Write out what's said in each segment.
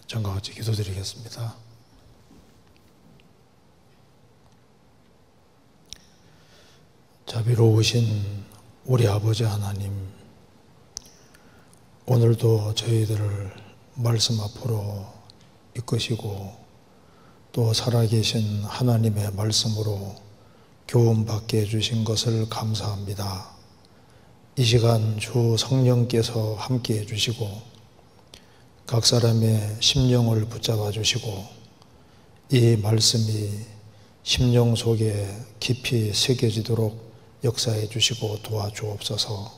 전과 같이 기도드리겠습니다. 자비로우신 우리 아버지 하나님, 오늘도 저희들을 말씀 앞으로 이끄시고 또 살아계신 하나님의 말씀으로 교훈받게 해주신 것을 감사합니다. 이 시간 주 성령께서 함께 해주시고 각 사람의 심령을 붙잡아 주시고 이 말씀이 심령 속에 깊이 새겨지도록 역사해 주시고 도와주옵소서.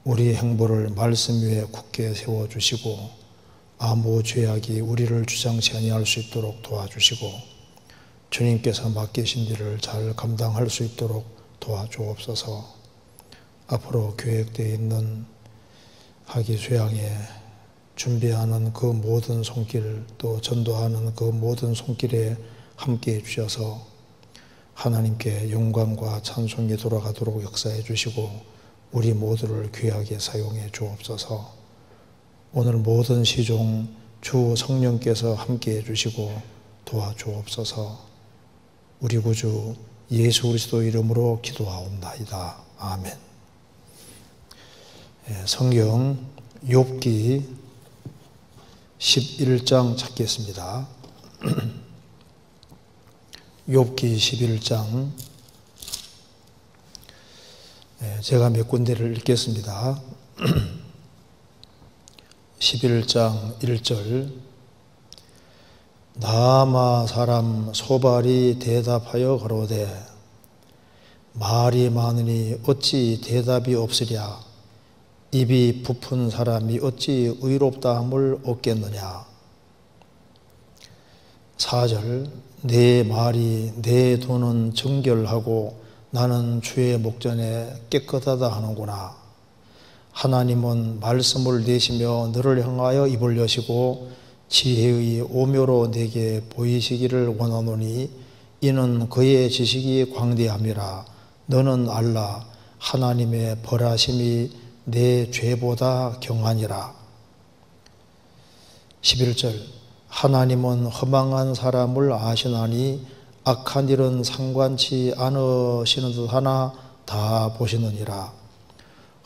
우리 행보를 말씀 위에 굳게 세워주시고 아무 죄악이 우리를 주장치 아니할 수 있도록 도와주시고 주님께서 맡기신 일을 잘 감당할 수 있도록 도와주옵소서. 앞으로 계획되어 있는 학위 수양에 준비하는 그 모든 손길, 또 전도하는 그 모든 손길에 함께해 주셔서 하나님께 영광과 찬송이 돌아가도록 역사해 주시고 우리 모두를 귀하게 사용해 주옵소서. 오늘 모든 시종 주 성령께서 함께해 주시고 도와주옵소서. 우리 구주 예수 그리스도 이름으로 기도하옵나이다. 아멘. 성경 욥기 11장 찾겠습니다. 욥기 11장, 제가 몇 군데를 읽겠습니다. 11장 1절, 나아마 사람 소발이 대답하여 가로되 말이 많으니 어찌 대답이 없으랴. 입이 부푼 사람이 어찌 의롭다함을 얻겠느냐. 4절, 내 말이 내 돈은 정결하고 나는 주의 목전에 깨끗하다 하는구나. 하나님은 말씀을 내시며 너를 향하여 입을 여시고 지혜의 오묘로 내게 보이시기를 원하노니 이는 그의 지식이 광대함이라. 너는 알라. 하나님의 벌하심이 내 죄보다 경하니라. 11절, 하나님은 허망한 사람을 아시나니 악한 일은 상관치 않으시는 듯하나 다 보시느니라.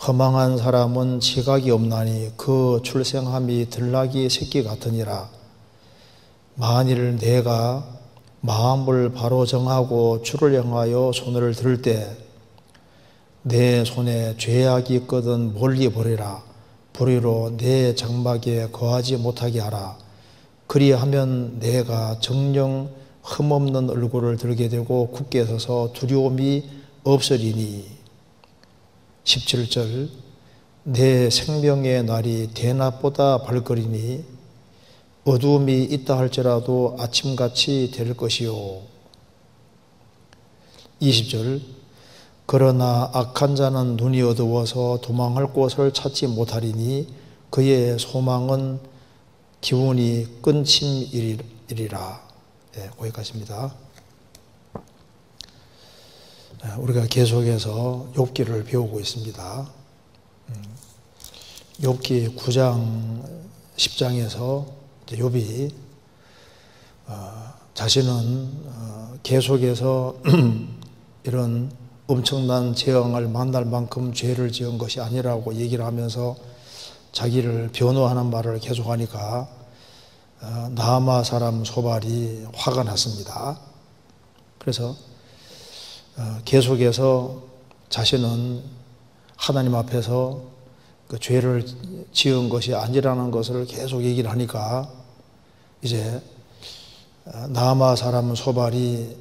허망한 사람은 지각이 없나니 그 출생함이 들나귀 새끼 같으니라. 만일 내가 마음을 바로 정하고 주를 향하여 손을 들 때 내 손에 죄악이 있거든 멀리 버리라. 불의로 내 장막에 거하지 못하게 하라. 그리하면 내가 정녕 흠없는 얼굴을 들게 되고 굳게 서서 두려움이 없으리니. 17절, 내 생명의 날이 대낮보다 밝으리니 어두움이 있다 할지라도 아침같이 될 것이요. 20절, 그러나 악한 자는 눈이 어두워서 도망할 곳을 찾지 못하리니 그의 소망은 기운이 끊침이리라. 거기까지입니다. 우리가 계속해서 욥기를 배우고 있습니다. 욥기 9장 10장에서 욥이 자신은 계속해서 이런 엄청난 재앙을 만날 만큼 죄를 지은 것이 아니라고 얘기를 하면서 자기를 변호하는 말을 계속하니까 나아마 사람 소발이 화가 났습니다. 그래서 계속해서 자신은 하나님 앞에서 그 죄를 지은 것이 아니라는 것을 계속 얘기를 하니까 이제 나아마 사람 소발이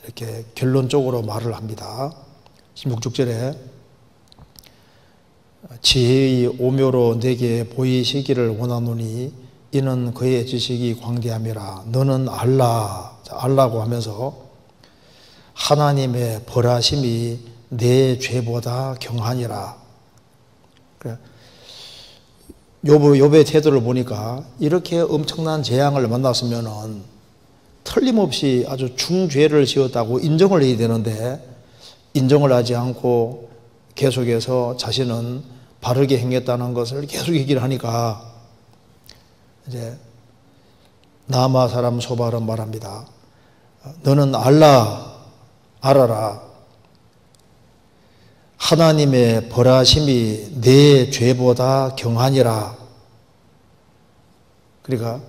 이렇게 결론적으로 말을 합니다. 16절에 지혜의 오묘로 내게 보이시기를 원하노니 이는 그의 지식이 광대함이라. 너는 알라. 알라고 하면서 하나님의 벌하심이 내 죄보다 경하니라. 욥의 태도를 보니까 이렇게 엄청난 재앙을 만났으면은 틀림없이 아주 중죄를 지었다고 인정을 해야 되는데 인정을 하지 않고 계속해서 자신은 바르게 행했다는 것을 계속 얘기를 하니까 이제 나마 사람 소발은 말합니다. 너는 알아라. 하나님의 벌하심이 내 죄보다 경하니라. 그러니까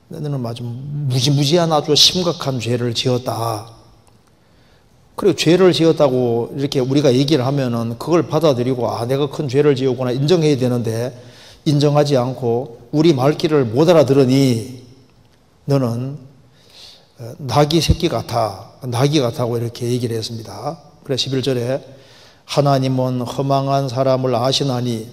너는 아주 무지무지한 아주 심각한 죄를 지었다. 그리고 죄를 지었다고 이렇게 우리가 얘기를 하면은 그걸 받아들이고 내가 큰 죄를 지었구나 인정해야 되는데 인정하지 않고 우리 말귀를 못 알아들으니 너는 나귀 새끼 같아. 나귀 같다고 이렇게 얘기를 했습니다. 그래서 11절에 하나님은 허망한 사람을 아시나니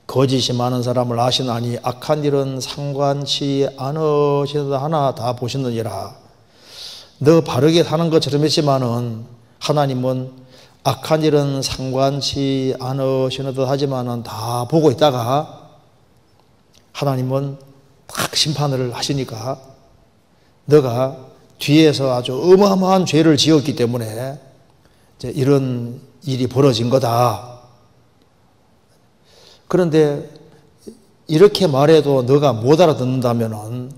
거짓이 많은 사람을 아시나니 악한 일은 상관치 않으시다 하나 다 보시느니라. 너 바르게 사는 것처럼 했지만은 하나님은 악한 일은 상관치 않으시는 듯 하지만은 다 보고 있다가 하나님은 딱 심판을 하시니까 너가 뒤에서 아주 어마어마한 죄를 지었기 때문에 이제 이런 일이 벌어진 거다. 그런데 이렇게 말해도 너가 못 알아듣는다면은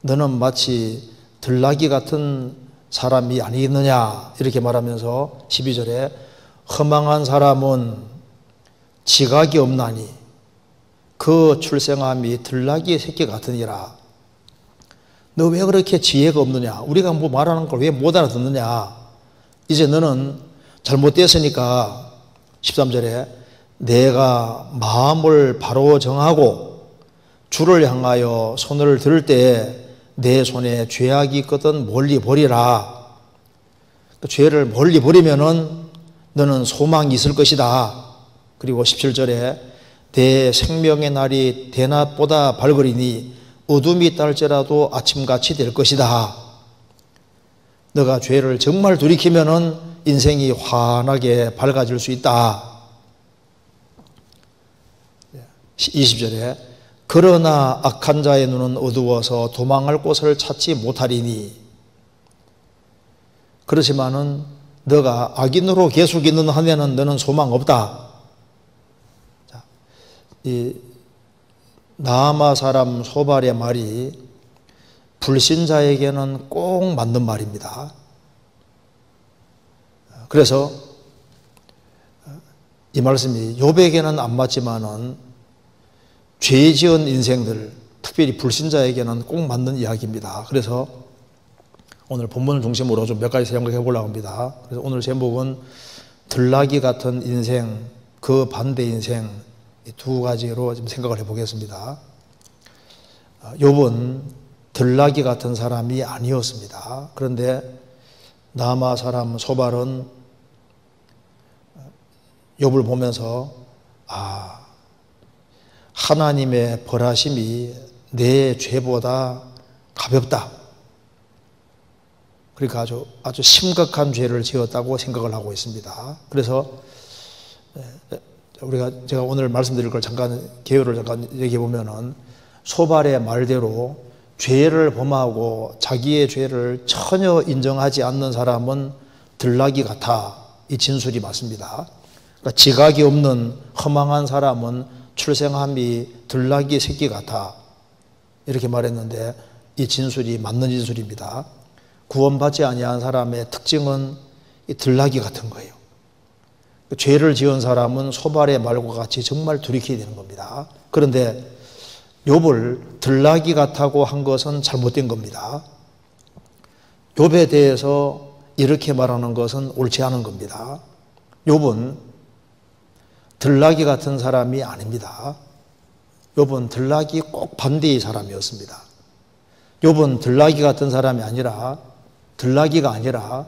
너는 마치 들나귀 같은 사람이 아니겠느냐 이렇게 말하면서 12절에 허망한 사람은 지각이 없나니 그 출생함이 들나귀의 새끼 같으니라. 너 왜 그렇게 지혜가 없느냐? 우리가 뭐 말하는 걸 왜 못 알아듣느냐? 이제 너는 잘못됐으니까 13절에 내가 마음을 바로 정하고 주를 향하여 손을 들 때 내 손에 죄악이 있거든 멀리 버리라. 죄를 멀리 버리면은 너는 소망이 있을 것이다. 그리고 17절에 내 생명의 날이 대낮보다 밝으리니 어둠이 있달지라도 아침같이 될 것이다. 너가 죄를 정말 돌이키면은 인생이 환하게 밝아질 수 있다. 20절에 그러나 악한 자의 눈은 어두워서 도망할 곳을 찾지 못하리니 그렇지만은 너가 악인으로 계속 있는 한에는 너는 소망 없다. 자, 이 나아마 사람 소발의 말이 불신자에게는 꼭 맞는 말입니다. 그래서 이 말씀이 욥에게는 안 맞지만은 죄 지은 인생들, 특별히 불신자에게는 꼭 맞는 이야기입니다. 그래서 오늘 본문을 중심으로 좀 몇 가지 생각해 보려고 합니다. 그래서 오늘 제목은 들나귀 같은 인생, 그 반대 인생 이 두 가지로 좀 생각을 해보겠습니다. 욥은 들나귀 같은 사람이 아니었습니다. 그런데 나아마 사람 소발은 욥을 보면서 하나님의 벌하심이 내 죄보다 가볍다. 그러니까 아주 심각한 죄를 지었다고 생각을 하고 있습니다. 그래서 제가 오늘 말씀드릴 걸 잠깐 개요를 잠깐 얘기해 보면은 소발의 말대로 죄를 범하고 자기의 죄를 전혀 인정하지 않는 사람은 들나귀 같아. 이 진술이 맞습니다. 그러니까 지각이 없는 허망한 사람은 출생함이 들나귀 새끼 같아. 이렇게 말했는데 이 진술이 맞는 진술입니다. 구원받지 아니한 사람의 특징은 이 들나귀 같은 거예요. 죄를 지은 사람은 소발의 말과 같이 정말 돌이켜야 되는 겁니다. 그런데 욥을 들나귀 같다고 한 것은 잘못된 겁니다. 욥에 대해서 이렇게 말하는 것은 옳지 않은 겁니다. 욥은 들나귀 같은 사람이 아닙니다. 욥은 들나귀 꼭 반대의 사람이었습니다. 욥은 들나귀 같은 사람이 아니라 들나귀가 아니라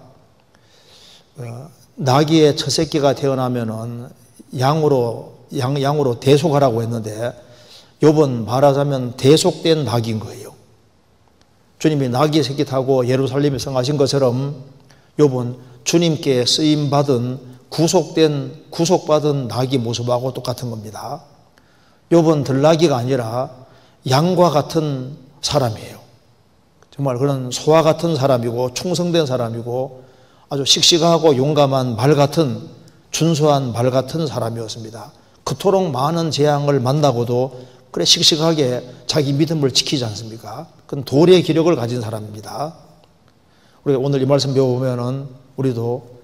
나귀의 첫 새끼가 태어나면은 양으로 대속하라고 했는데 욥은 말하자면 대속된 나귀인 거예요. 주님이 나귀 새끼 타고 예루살렘에 성하신 것처럼 욥은 주님께 쓰임받은 구속받은 나귀 모습하고 똑같은 겁니다. 욥은 들나귀가 아니라 양과 같은 사람이에요. 정말 그런 소와 같은 사람이고 충성된 사람이고 아주 씩씩하고 용감한 말 같은 준수한 말 같은 사람이었습니다. 그토록 많은 재앙을 만나고도 그래 씩씩하게 자기 믿음을 지키지 않습니까? 그건 돌의 기력을 가진 사람입니다. 우리가 오늘 이 말씀 배워보면은 우리도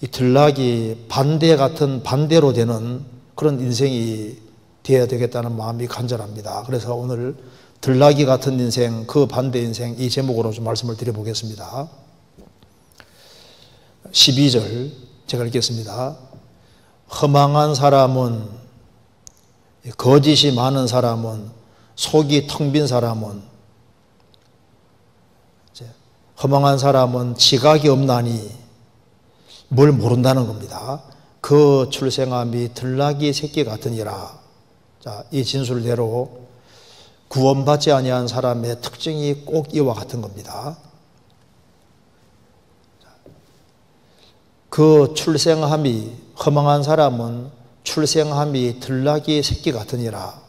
이 들락이 반대 같은 반대로 되는 그런 인생이 되어야 되겠다는 마음이 간절합니다. 그래서 오늘 들락이 같은 인생, 그 반대 인생, 이 제목으로 좀 말씀을 드려보겠습니다. 12절 제가 읽겠습니다. 허망한 사람은, 거짓이 많은 사람은, 속이 텅 빈 사람은, 허망한 사람은 지각이 없나니 뭘 모른다는 겁니다. 그 출생함이 들락이 새끼 같으니라. 자, 이 진술대로 구원받지 아니한 사람의 특징이 꼭 이와 같은 겁니다. 그 출생함이, 허망한 사람은 출생함이 들락이 새끼 같으니라.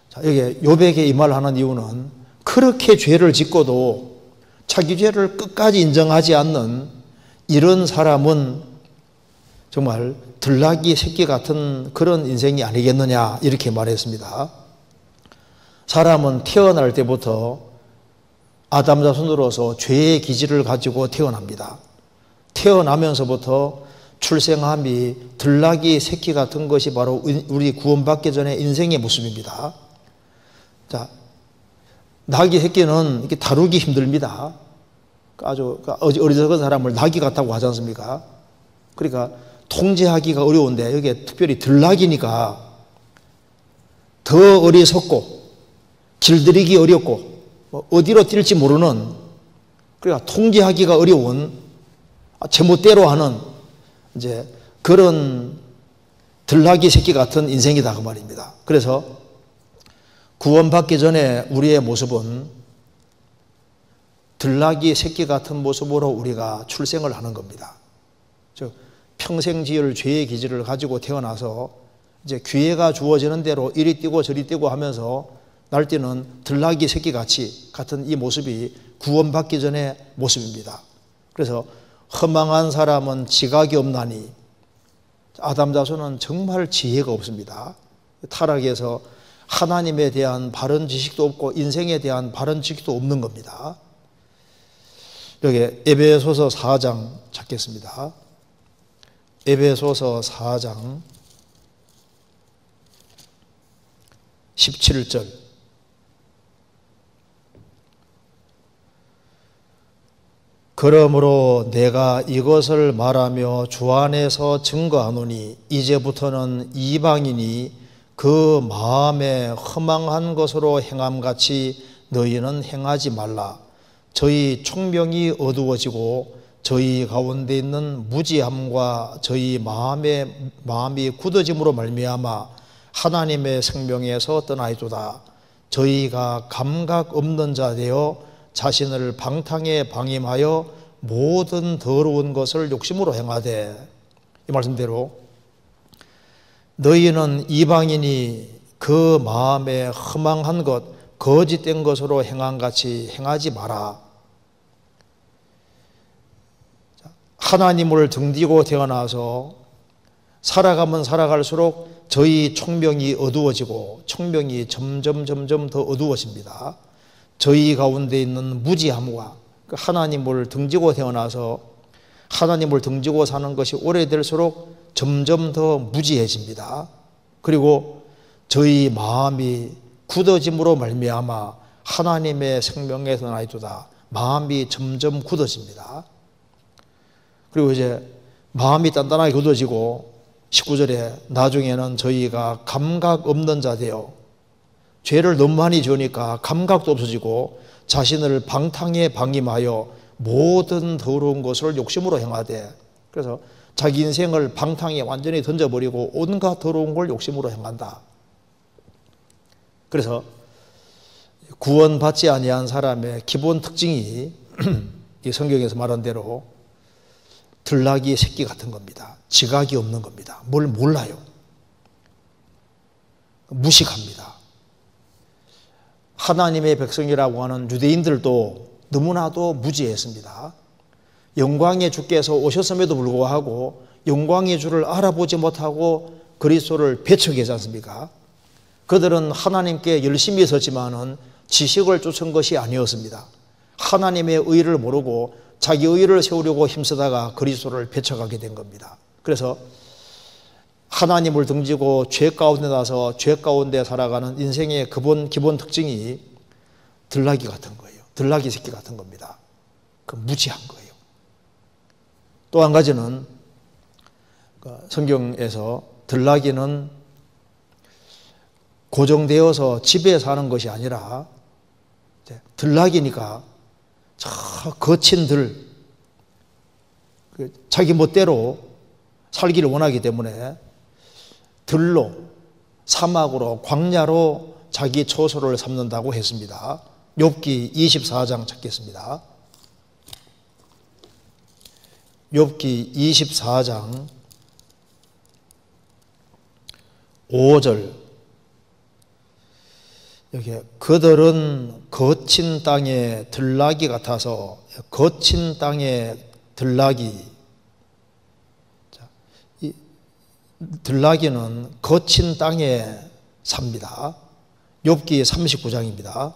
자, 여기 욥에게 이 말을 하는 이유는 그렇게 죄를 짓고도 자기 죄를 끝까지 인정하지 않는 이런 사람은 정말 들락이 새끼 같은 그런 인생이 아니겠느냐, 이렇게 말했습니다. 사람은 태어날 때부터 아담 자손으로서 죄의 기질을 가지고 태어납니다. 태어나면서부터 출생함이 들락이 새끼 같은 것이 바로 우리 구원받기 전에 인생의 모습입니다. 자, 낙이 새끼는 이렇게 다루기 힘듭니다. 아주 어리석은 사람을 낙이 같다고 하지 않습니까? 그러니까 통제하기가 어려운데 여기에 특별히 들락이니까 더 어리석고 길들이기 어렵고 어디로 뛸지 모르는, 그러니까 통제하기가 어려운 제멋대로 하는 이제 그런 들락이 새끼 같은 인생이다 그 말입니다. 그래서 구원받기 전에 우리의 모습은 들락이 새끼 같은 모습으로 우리가 출생을 하는 겁니다. 즉 평생 지을 죄의 기질을 가지고 태어나서 이제 기회가 주어지는 대로 이리 뛰고 저리 뛰고 하면서 날뛰는 들락이 새끼 같은 이 모습이 구원받기 전의 모습입니다. 그래서 허망한 사람은 지각이 없나니, 아담 자손은 정말 지혜가 없습니다. 타락에서 하나님에 대한 바른 지식도 없고 인생에 대한 바른 지식도 없는 겁니다. 여기 에베소서 4장 찾겠습니다. 에베소서 4장 17절. 그러므로 내가 이것을 말하며 주 안에서 증거하노니 이제부터는 이방인이 그 마음에 허망한 것으로 행함같이 너희는 행하지 말라. 저희 총명이 어두워지고 저희 가운데 있는 무지함과 저희 마음이 굳어짐으로 말미암아 하나님의 생명에서 떠나이도다. 저희가 감각 없는 자 되어 자신을 방탕에 방임하여 모든 더러운 것을 욕심으로 행하되, 이 말씀대로 너희는 이방인이 그 마음에 허망한 것, 거짓된 것으로 행함같이 행하지 마라. 하나님을 등지고 태어나서 살아가면 살아갈수록 저희 총명이 어두워지고 총명이 점점 더 어두워집니다. 저희 가운데 있는 무지함과 하나님을 등지고 태어나서 하나님을 등지고 사는 것이 오래될수록 점점 더 무지해집니다. 그리고 저희 마음이 굳어짐으로 말미암아 하나님의 생명에서 나이도다. 마음이 점점 굳어집니다. 그리고 이제 마음이 단단하게 굳어지고 19절에 나중에는 저희가 감각 없는 자 되어, 죄를 너무 많이 지으니까 감각도 없어지고 자신을 방탕에 방임하여 모든 더러운 것을 욕심으로 행하되, 그래서 자기 인생을 방탕에 완전히 던져버리고 온갖 더러운 걸 욕심으로 행한다. 그래서 구원받지 아니한 사람의 기본 특징이 이 성경에서 말한 대로 들락이 새끼 같은 겁니다. 지각이 없는 겁니다. 뭘 몰라요. 무식합니다. 하나님의 백성이라고 하는 유대인들도 너무나도 무지했습니다. 영광의 주께서 오셨음에도 불구하고 영광의 주를 알아보지 못하고 그리스도를 배척하지 않습니까? 그들은 하나님께 열심히 섰지만은 지식을 쫓은 것이 아니었습니다. 하나님의 의를 모르고 자기 의를 세우려고 힘쓰다가 그리스도를 배척하게 된 겁니다. 그래서 하나님을 등지고 죄 가운데 나서 죄 가운데 살아가는 인생의 기본 특징이 들나귀 같은 거예요. 들나귀 새끼 같은 겁니다. 그 무지한 거예요. 또 한 가지는 성경에서 들나귀는 고정되어서 집에 사는 것이 아니라 들나귀니까 저 거친 자기 멋대로 살기를 원하기 때문에 들로, 사막으로, 광야로 자기 처소를 삼는다고 했습니다. 욥기 24장 찾겠습니다. 욥기 24장 5절. 여기 그들은 거친 땅의 들나귀 같아서, 거친 땅의 들나귀. 이 들나귀는 거친 땅에 삽니다. 욥기 39장입니다.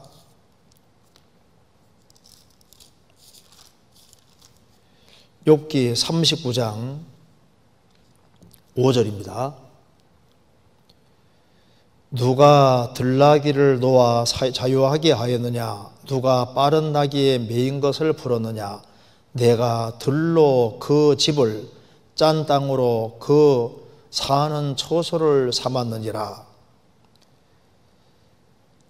욥기 39장 5절입니다. 누가 들나귀를 놓아 자유하게 하였느냐? 누가 빠른 나귀에 매인 것을 풀었느냐? 내가 들로 그 집을 짠 땅으로 그 사는 처소를 삼았느니라.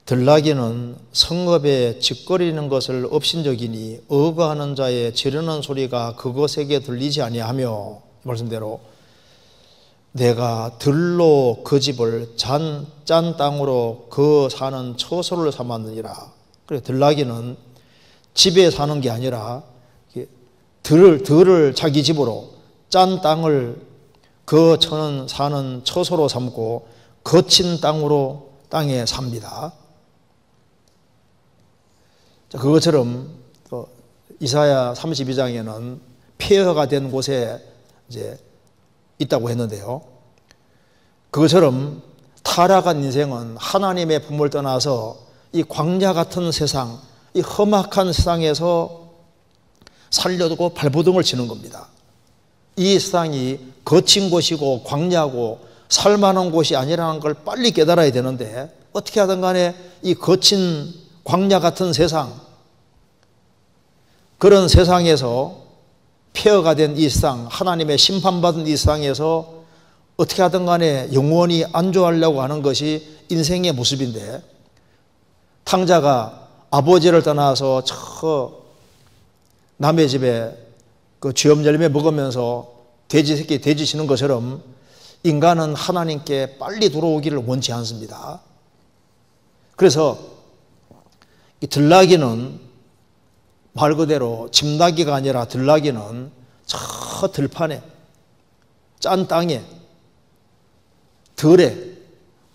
들나귀는 성읍에 짓거리는 것을 업신적이니 어거하는 자의 지르는 소리가 그것에게 들리지 아니하며, 말씀대로 내가 들로 그 집을 짠 땅으로 그 사는 처소를 삼았느니라. 그래, 들나귀는 집에 사는 게 아니라 들을 자기 집으로, 짠 땅을 그 사는 처소로 삼고 거친 땅에 삽니다. 그것처럼 이사야 32장에는 폐허가 된 곳에 이제 있다고 했는데요. 그것처럼 타락한 인생은 하나님의 품을 떠나서 이 광야 같은 세상, 이 험악한 세상에서 살려두고 발버둥을 치는 겁니다. 이 세상이 거친 곳이고 광야고 살만한 곳이 아니라는 걸 빨리 깨달아야 되는데, 어떻게 하든 간에 이 거친 광야 같은 세상, 그런 세상에서 폐허가 된 이 세상, 하나님의 심판받은 이 세상에서 어떻게 하든 간에 영원히 안주하려고 하는 것이 인생의 모습인데, 탕자가 아버지를 떠나서 저 남의 집에 그 쥐엄 열매 먹으면서 돼지 새끼 돼지 치는 것처럼 인간은 하나님께 빨리 돌아오기를 원치 않습니다. 그래서 이 들나귀는 말 그대로 집나귀가 아니라 들나귀는 저 들판에, 짠 땅에, 들에,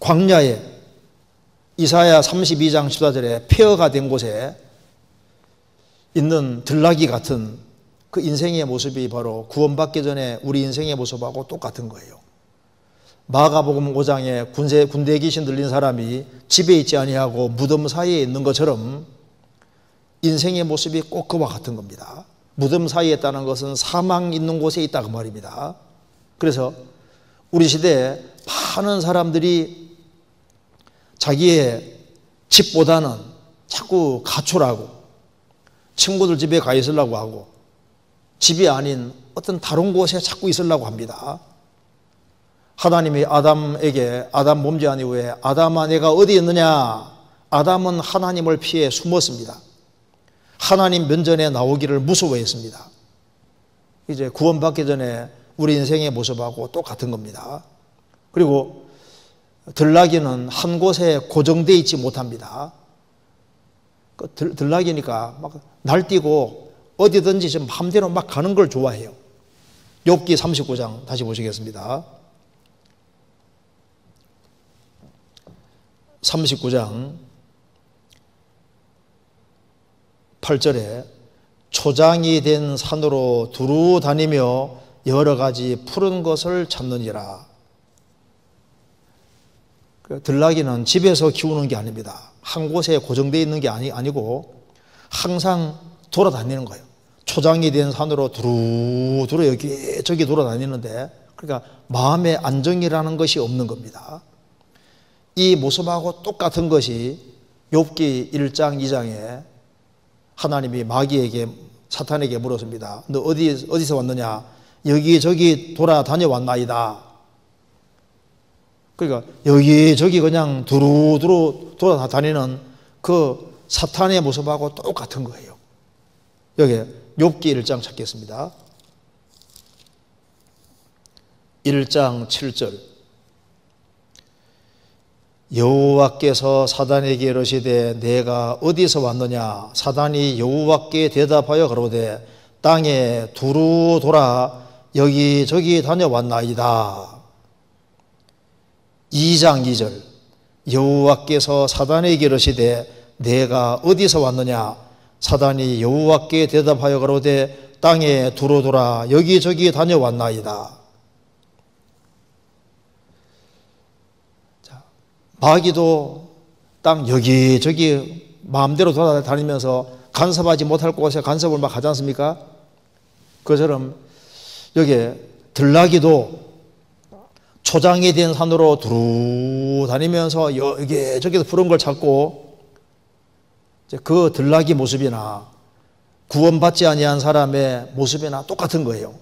광야에, 이사야 32장 14절에 폐허가 된 곳에 있는 들나귀 같은 그 인생의 모습이 바로 구원받기 전에 우리 인생의 모습하고 똑같은 거예요. 마가복음 5장에 군대 귀신 들린 사람이 집에 있지 아니하고 무덤 사이에 있는 것처럼 인생의 모습이 꼭 그와 같은 겁니다. 무덤 사이에 있다는 것은 사망 있는 곳에 있다 그 말입니다. 그래서 우리 시대에 많은 사람들이 자기의 집보다는 자꾸 가출하고 친구들 집에 가 있으려고 하고 집이 아닌 어떤 다른 곳에 자꾸 있으려고 합니다. 하나님이 아담에게, 아담 범죄한 이후에 아담아 내가 어디 있느냐? 아담은 하나님을 피해 숨었습니다. 하나님 면전에 나오기를 무서워했습니다. 이제 구원받기 전에 우리 인생의 모습하고 똑같은 겁니다. 그리고 들나귀는 한 곳에 고정되어 있지 못합니다. 들나귀니까 막 날뛰고 어디든지 좀 마음대로 막 가는 걸 좋아해요. 욥기 39장 다시 보시겠습니다. 39장 8절에 초장이 된 산으로 두루 다니며 여러 가지 푸른 것을 찾느니라. 들나귀는 집에서 키우는 게 아닙니다. 한 곳에 고정되어 있는 게 아니고 항상 돌아다니는 거예요. 초장이 된 산으로 두루두루 여기저기 돌아다니는데, 그러니까 마음의 안정이라는 것이 없는 겁니다. 이 모습하고 똑같은 것이 욥기 1장 2장에 하나님이 마귀에게, 사탄에게 물었습니다. 너 어디서 왔느냐? 여기저기 돌아다녀왔나이다. 그러니까 여기저기 그냥 두루두루 돌아다니는 그 사탄의 모습하고 똑같은 거예요. 여기 욥기 1장 찾겠습니다. 1장 7절. 여호와께서 사단에게 이르시되 내가 어디서 왔느냐? 사단이 여호와께 대답하여 가로되 땅에 두루 돌아 여기저기 다녀왔나이다. 2장 2절. 여호와께서 사단에게 이르시되 내가 어디서 왔느냐? 사단이 여호와께 대답하여 가로되 땅에 두루 돌아 여기저기 다녀왔나이다. 마귀도 땅 여기저기 마음대로 돌아다니면서 간섭하지 못할 곳에 간섭을 막 하지 않습니까? 그처럼 여기 들나귀도 초장이 된 산으로 두루 다니면서 여기저기서 푸른 걸 찾고, 그 들나귀 모습이나 구원받지 아니한 사람의 모습이나 똑같은 거예요.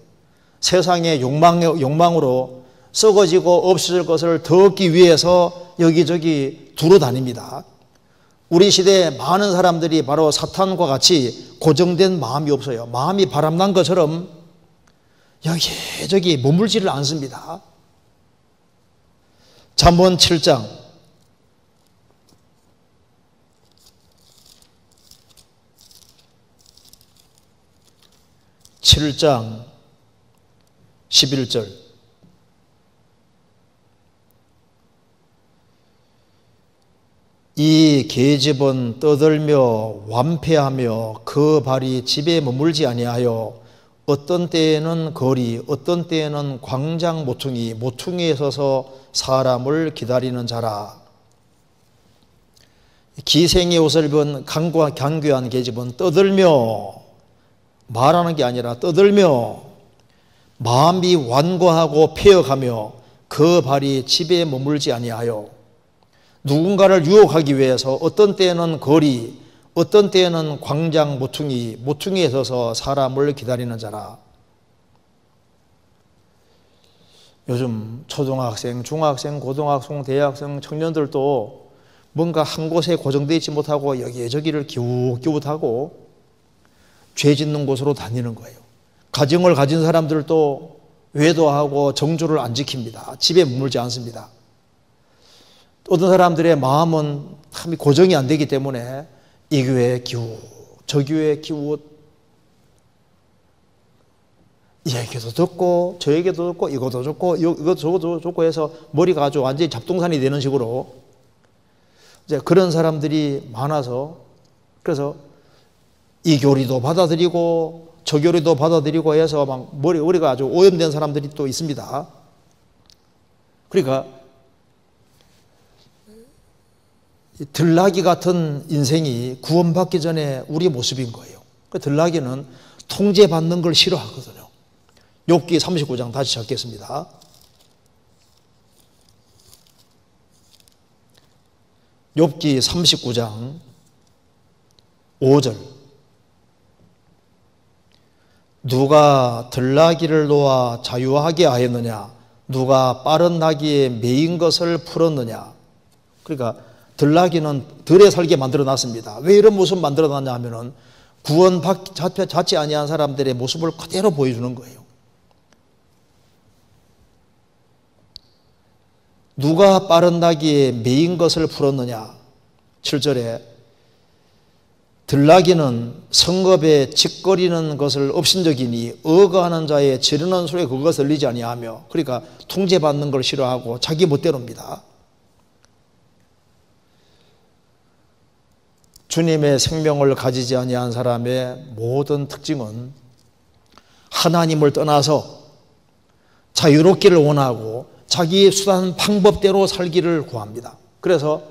세상의 욕망으로 썩어지고 없어질 것을 더 얻기 위해서 여기저기 두루 다닙니다. 우리 시대에 많은 사람들이 바로 사탄과 같이 고정된 마음이 없어요. 마음이 바람난 것처럼 여기저기 머물지를 않습니다. 잠언 7장 11절. 이 계집은 떠들며 완패하며 그 발이 집에 머물지 아니하여 어떤 때에는 거리, 어떤 때에는 광장 모퉁이에 서서 사람을 기다리는 자라. 기생의 옷을 입은 간교한 계집은 떠들며, 말하는 게 아니라 떠들며 마음이 완고하고 폐역하며 그 발이 집에 머물지 아니하여 누군가를 유혹하기 위해서 어떤 때에는 거리, 어떤 때에는 광장 모퉁이에 서서 사람을 기다리는 자라. 요즘 초등학생, 중학생, 고등학생, 대학생, 청년들도 뭔가 한 곳에 고정되어 있지 못하고 여기저기를 기웃기웃하고 죄 짓는 곳으로 다니는 거예요. 가정을 가진 사람들도 외도하고 정조를 안 지킵니다. 집에 머물지 않습니다. 어떤 사람들의 마음은 참 고정이 안 되기 때문에 이 교회 기웃, 저 교회 기웃, 이 얘기도 듣고 저 얘기도 듣고 이것도 듣고 이것도 저것도 듣고 해서 머리가 아주 완전히 잡동산이 되는 식으로 이제 그런 사람들이 많아서, 그래서 이 교리도 받아들이고 저 교리도 받아들이고 해서 막 머리가 아주 오염된 사람들이 또 있습니다. 그러니까 들나귀 같은 인생이 구원받기 전에 우리 모습인 거예요. 들나귀는 통제받는 걸 싫어하거든요. 욥기 39장 다시 찾겠습니다. 욥기 39장 5절. 누가 들나귀를 놓아 자유하게 하였느냐? 누가 빠른 나귀에 매인 것을 풀었느냐? 그러니까 들나귀는 들에 살게 만들어 놨습니다. 왜 이런 모습 만들어 놨냐 하면은 구원받지 아니한 사람들의 모습을 그대로 보여주는 거예요. 누가 빠른 나귀에 매인 것을 풀었느냐? 7절에 들나귀는 성읍에 짓거리는 것을 업신적이니 어거하는 자의 지르는 소리에 그것을 들리지 아니하며, 그러니까 통제받는 걸 싫어하고 자기 멋대로입니다. 주님의 생명을 가지지 아니한 사람의 모든 특징은 하나님을 떠나서 자유롭기를 원하고 자기 수단 방법대로 살기를 구합니다. 그래서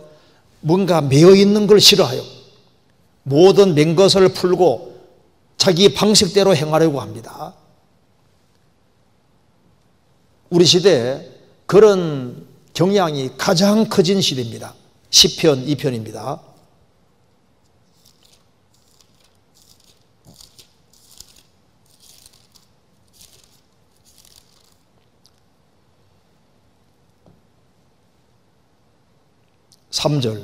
뭔가 매여 있는 걸 싫어해요. 모든 맨 것을 풀고 자기 방식대로 행하려고 합니다. 우리 시대에 그런 경향이 가장 커진 시대입니다. 시편 2편입니다. (3절)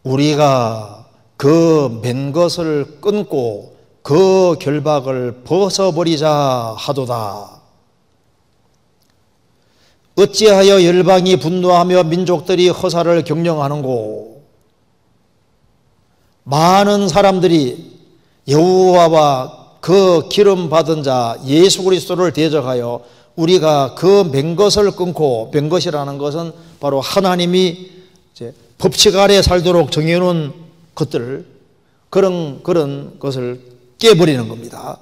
우리가 그 맨 것을 끊고 그 결박을 벗어버리자 하도다. 어찌하여 열방이 분노하며 민족들이 허사를 경영하는고. 많은 사람들이 여호와와 그 기름 받은 자 예수 그리스도를 대적하여 우리가 그 맨 것을 끊고, 맨 것이라는 것은 바로 하나님이 이제 법칙 아래 살도록 정해놓은 것들, 그런 것을 깨버리는 겁니다.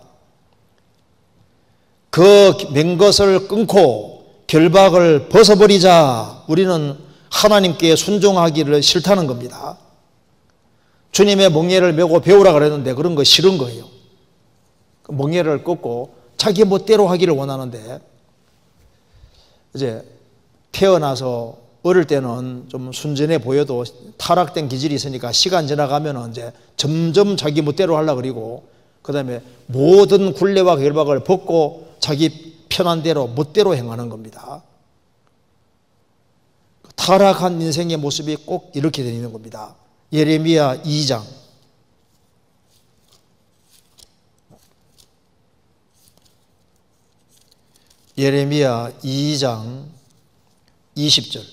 그 맨 것을 끊고 결박을 벗어버리자. 우리는 하나님께 순종하기를 싫다는 겁니다. 주님의 멍에를 메고 배우라 그랬는데 그런 거 싫은 거예요. 멍에를 꺾고 자기 멋대로 하기를 원하는데, 이제 태어나서 어릴 때는 좀 순전해 보여도 타락된 기질이 있으니까 시간 지나가면 이제 점점 자기 멋대로 하려고 그러고, 그 다음에 모든 굴레와 결박을 벗고 자기 편한 대로 멋대로 행하는 겁니다. 타락한 인생의 모습이 꼭 이렇게 되는 겁니다. 예레미야 2장 예레미야 2장 20절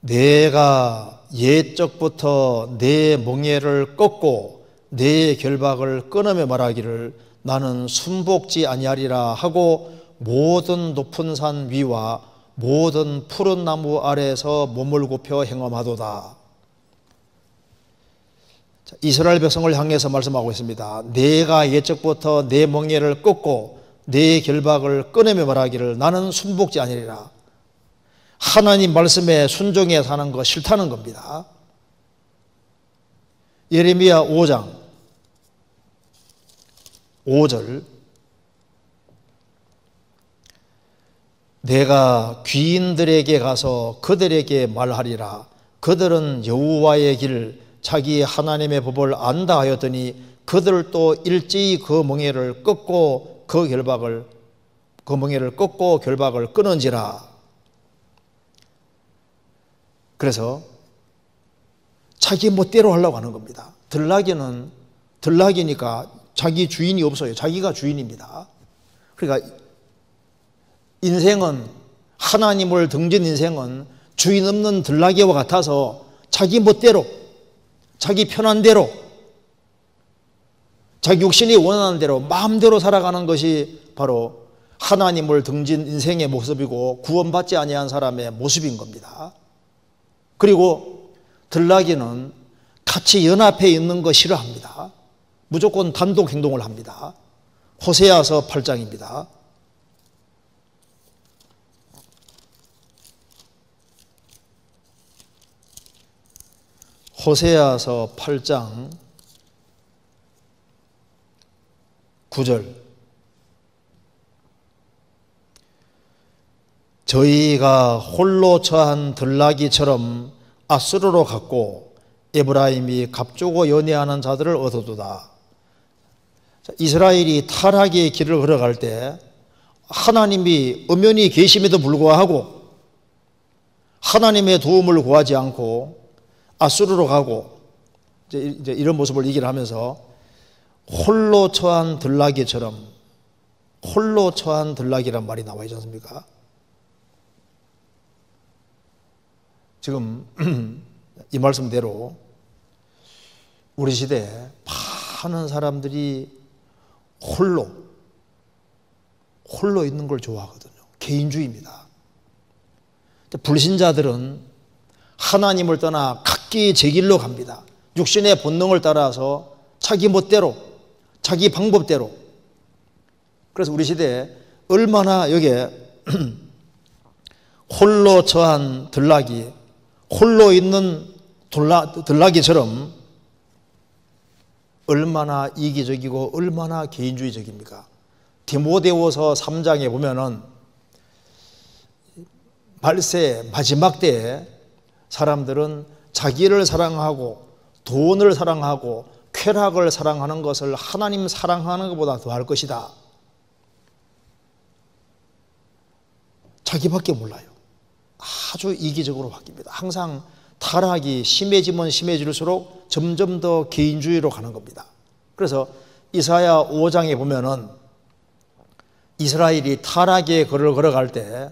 내가 옛적부터 내 멍에를 꺾고 내 결박을 끊으며 말하기를 나는 순복지 아니하리라 하고 모든 높은 산 위와 모든 푸른 나무 아래에서 몸을 굽혀 행함하도다. 이스라엘 백성을 향해서 말씀하고 있습니다. 내가 옛적부터 내 멍에를 꺾고 내 결박을 끊으며 말하기를 나는 순복지 아니리라. 하나님 말씀에 순종해 사는 거 싫다는 겁니다. 예레미야 5장 5절 내가 귀인들에게 가서 그들에게 말하리라. 그들은 여호와의 길 자기 하나님의 법을 안다 하였더니 그들도 일제히 그 멍에를 꺾고 결박을 끊은지라. 그래서 자기 멋대로 하려고 하는 겁니다. 들나귀니까 자기 주인이 없어요. 자기가 주인입니다. 그러니까 인생은, 하나님을 등진 인생은 주인 없는 들나귀와 같아서 자기 멋대로, 자기 편한 대로, 자기 육신이 원하는 대로 마음대로 살아가는 것이 바로 하나님을 등진 인생의 모습이고 구원받지 아니한 사람의 모습인 겁니다. 그리고 들나귀는 같이 연합해 있는 거 싫어합니다. 무조건 단독 행동을 합니다. 호세아서 8장입니다. 호세아서 8장 9절 저희가 홀로 처한 들나귀처럼 아수르로 갔고 에브라임이 값주고 연애하는 자들을 얻어두다. 이스라엘이 타락의 길을 걸어갈 때 하나님이 엄연히 계심에도 불구하고 하나님의 도움을 구하지 않고 아수르로 가고 이제 이런 모습을 얘기를 하면서 홀로 처한 들나귀처럼, 홀로 처한 들나귀란 말이 나와 있지 않습니까? 지금 이 말씀대로 우리 시대에 많은 사람들이 홀로 있는 걸 좋아하거든요. 개인주의입니다. 불신자들은 하나님을 떠나 각기 제 길로 갑니다. 육신의 본능을 따라서 자기 멋대로, 자기 방법대로 그래서 우리 시대에 얼마나 여기에 홀로 처한 들락이, 홀로 있는 들락이처럼 얼마나 이기적이고 얼마나 개인주의적입니까? 디모데후서 3장에 보면은 말세 마지막 때에 사람들은 자기를 사랑하고 돈을 사랑하고 쾌락을 사랑하는 것을 하나님 사랑하는 것보다 더할 것이다. 자기밖에 몰라요. 아주 이기적으로 바뀝니다. 항상 타락이 심해지면 심해질수록 점점 더 개인주의로 가는 겁니다. 그래서 이사야 5장에 보면은 이스라엘이 타락의 길을 걸어갈 때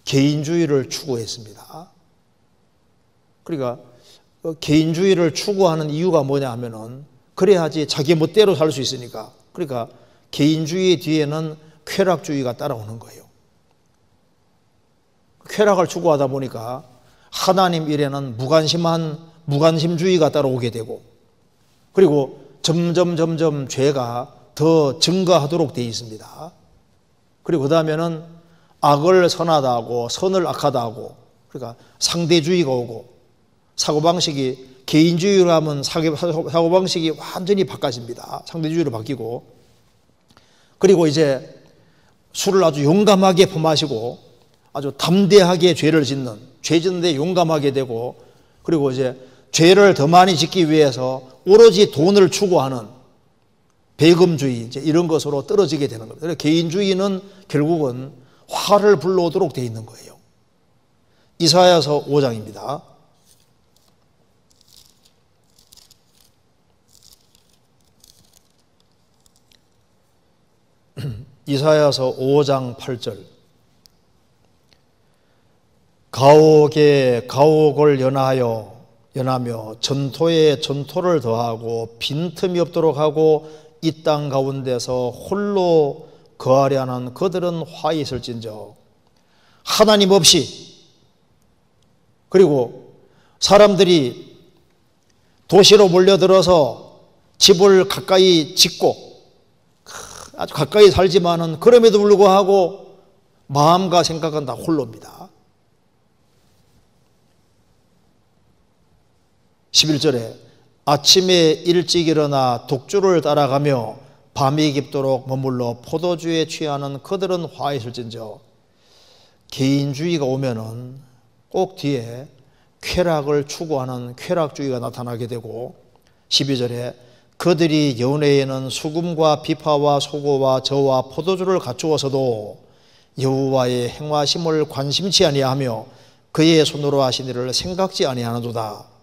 개인주의를 추구했습니다. 그러니까 개인주의를 추구하는 이유가 뭐냐 하면은 그래야지 자기 멋대로 살 수 있으니까. 그러니까 개인주의 뒤에는 쾌락주의가 따라오는 거예요. 쾌락을 추구하다 보니까 하나님 일에는 무관심주의가 따라오게 되고, 그리고 점점 죄가 더 증가하도록 되어 있습니다. 그리고 그 다음에는 악을 선하다 하고 선을 악하다 하고, 그러니까 상대주의가 오고, 사고방식이 개인주의로 하면 사고방식이 완전히 바꿔집니다. 상대주의로 바뀌고, 그리고 이제 술을 아주 용감하게 품마시고 아주 담대하게 죄를 짓는, 죄 짓는데 용감하게 되고, 그리고 이제 죄를 더 많이 짓기 위해서 오로지 돈을 추구하는 배금주의, 이제 이런 것으로 떨어지게 되는 겁니다. 그래서 개인주의는 결국은 화를 불러오도록 되어 있는 거예요. 이사야서 5장입니다. 이사야서 5장 8절. 가옥에 가옥을 연하며 전토에 전토를 더하고 빈틈이 없도록 하고 이 땅 가운데서 홀로 거하려는 그들은 화에 있을진저. 하나님 없이, 그리고 사람들이 도시로 몰려들어서 집을 가까이 짓고 아주 가까이 살지만은 그럼에도 불구하고 마음과 생각은 다 홀로입니다. 11절에 아침에 일찍 일어나 독주를 따라가며 밤이 깊도록 머물러 포도주에 취하는 그들은 화에 있을진저. 개인주의가 오면은 꼭 뒤에 쾌락을 추구하는 쾌락주의가 나타나게 되고, 12절에 그들이 연회에는 수금과 비파와 소고와 저와 포도주를 갖추어서도 여호와의 행하심을 관심치 아니하며 그의 손으로 하신 일을 생각지 아니하노도다.